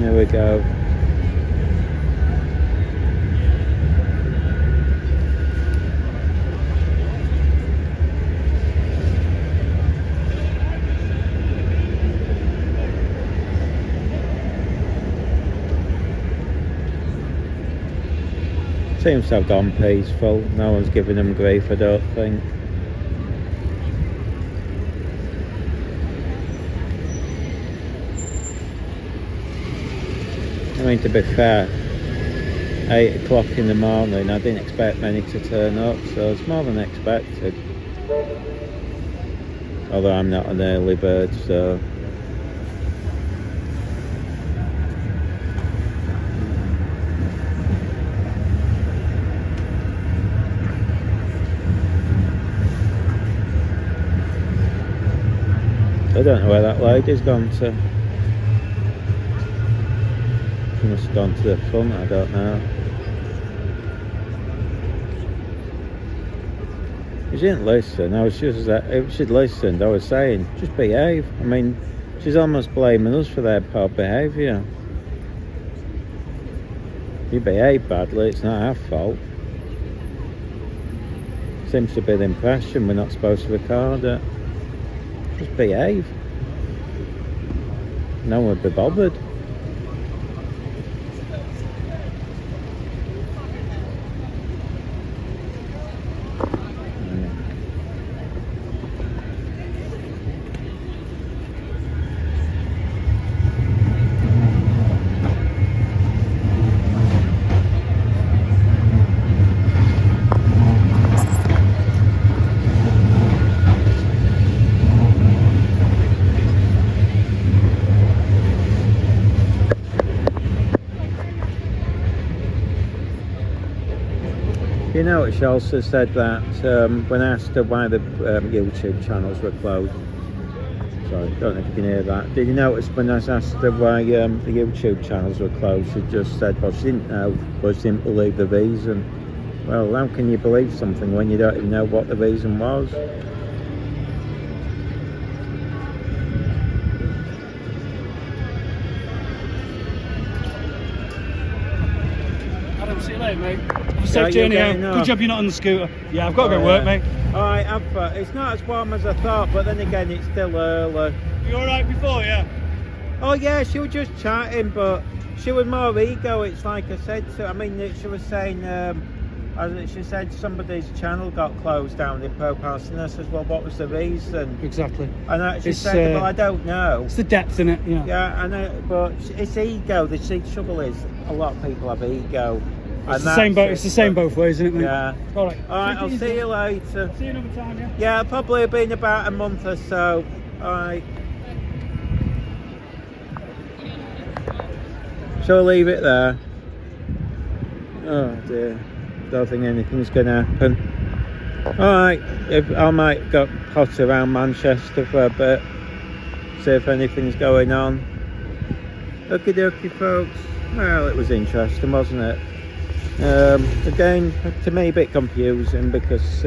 There we go. Seems to have gone peaceful. No one's giving them grief, I don't think. I mean, to be fair, 8 o'clock in the morning, I didn't expect many to turn up, so it's more than expected. Although I'm not an early bird, so... I don't know where that lady's gone to. She must have gone to the front, I don't know. She didn't listen. I was just, if she'd listened, I was saying, just behave. I mean, she's almost blaming us for their poor behaviour. You behave badly, it's not our fault. Seems to be the impression we're not supposed to record it. Just behave. No one would be bothered. You know, she also said that when asked her why the YouTube channels were closed. Sorry, don't know if you can hear that. Did you notice when I was asked her why the YouTube channels were closed, she just said, well, she didn't know, but she didn't believe the reason. Well, how can you believe something when you don't even know what the reason was? Adam, see you later, mate. Have a safe journey home. Good job you're not on the scooter. Yeah, I've got to go work, mate. Alright, it's not as warm as I thought, but then again, it's still early. You alright before, yeah? Oh yeah, she was just chatting, but she was more ego. It's like I said to, I mean, she was saying, she said somebody's channel got closed down in Pro-Palestine. I said, well, what was the reason? Exactly. And she said, well, I don't know. It's the depth in it, yeah. Yeah, I know, but it's ego. The trouble is, a lot of people have ego. It's the same both. It's the same both ways, isn't it, mate? Yeah. All right. I'll see you later. See you another time, yeah. Yeah, probably be in about a month or so. All right. Shall I leave it there? Oh dear. Don't think anything's going to happen. Alright, I might go pot around Manchester for a bit, see if anything's going on. Okie dokie folks, well, it was interesting, wasn't it? Again, to me a bit confusing because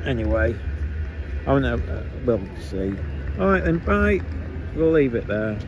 anyway, I don't know, we'll see. Alright then, bye, we'll leave it there.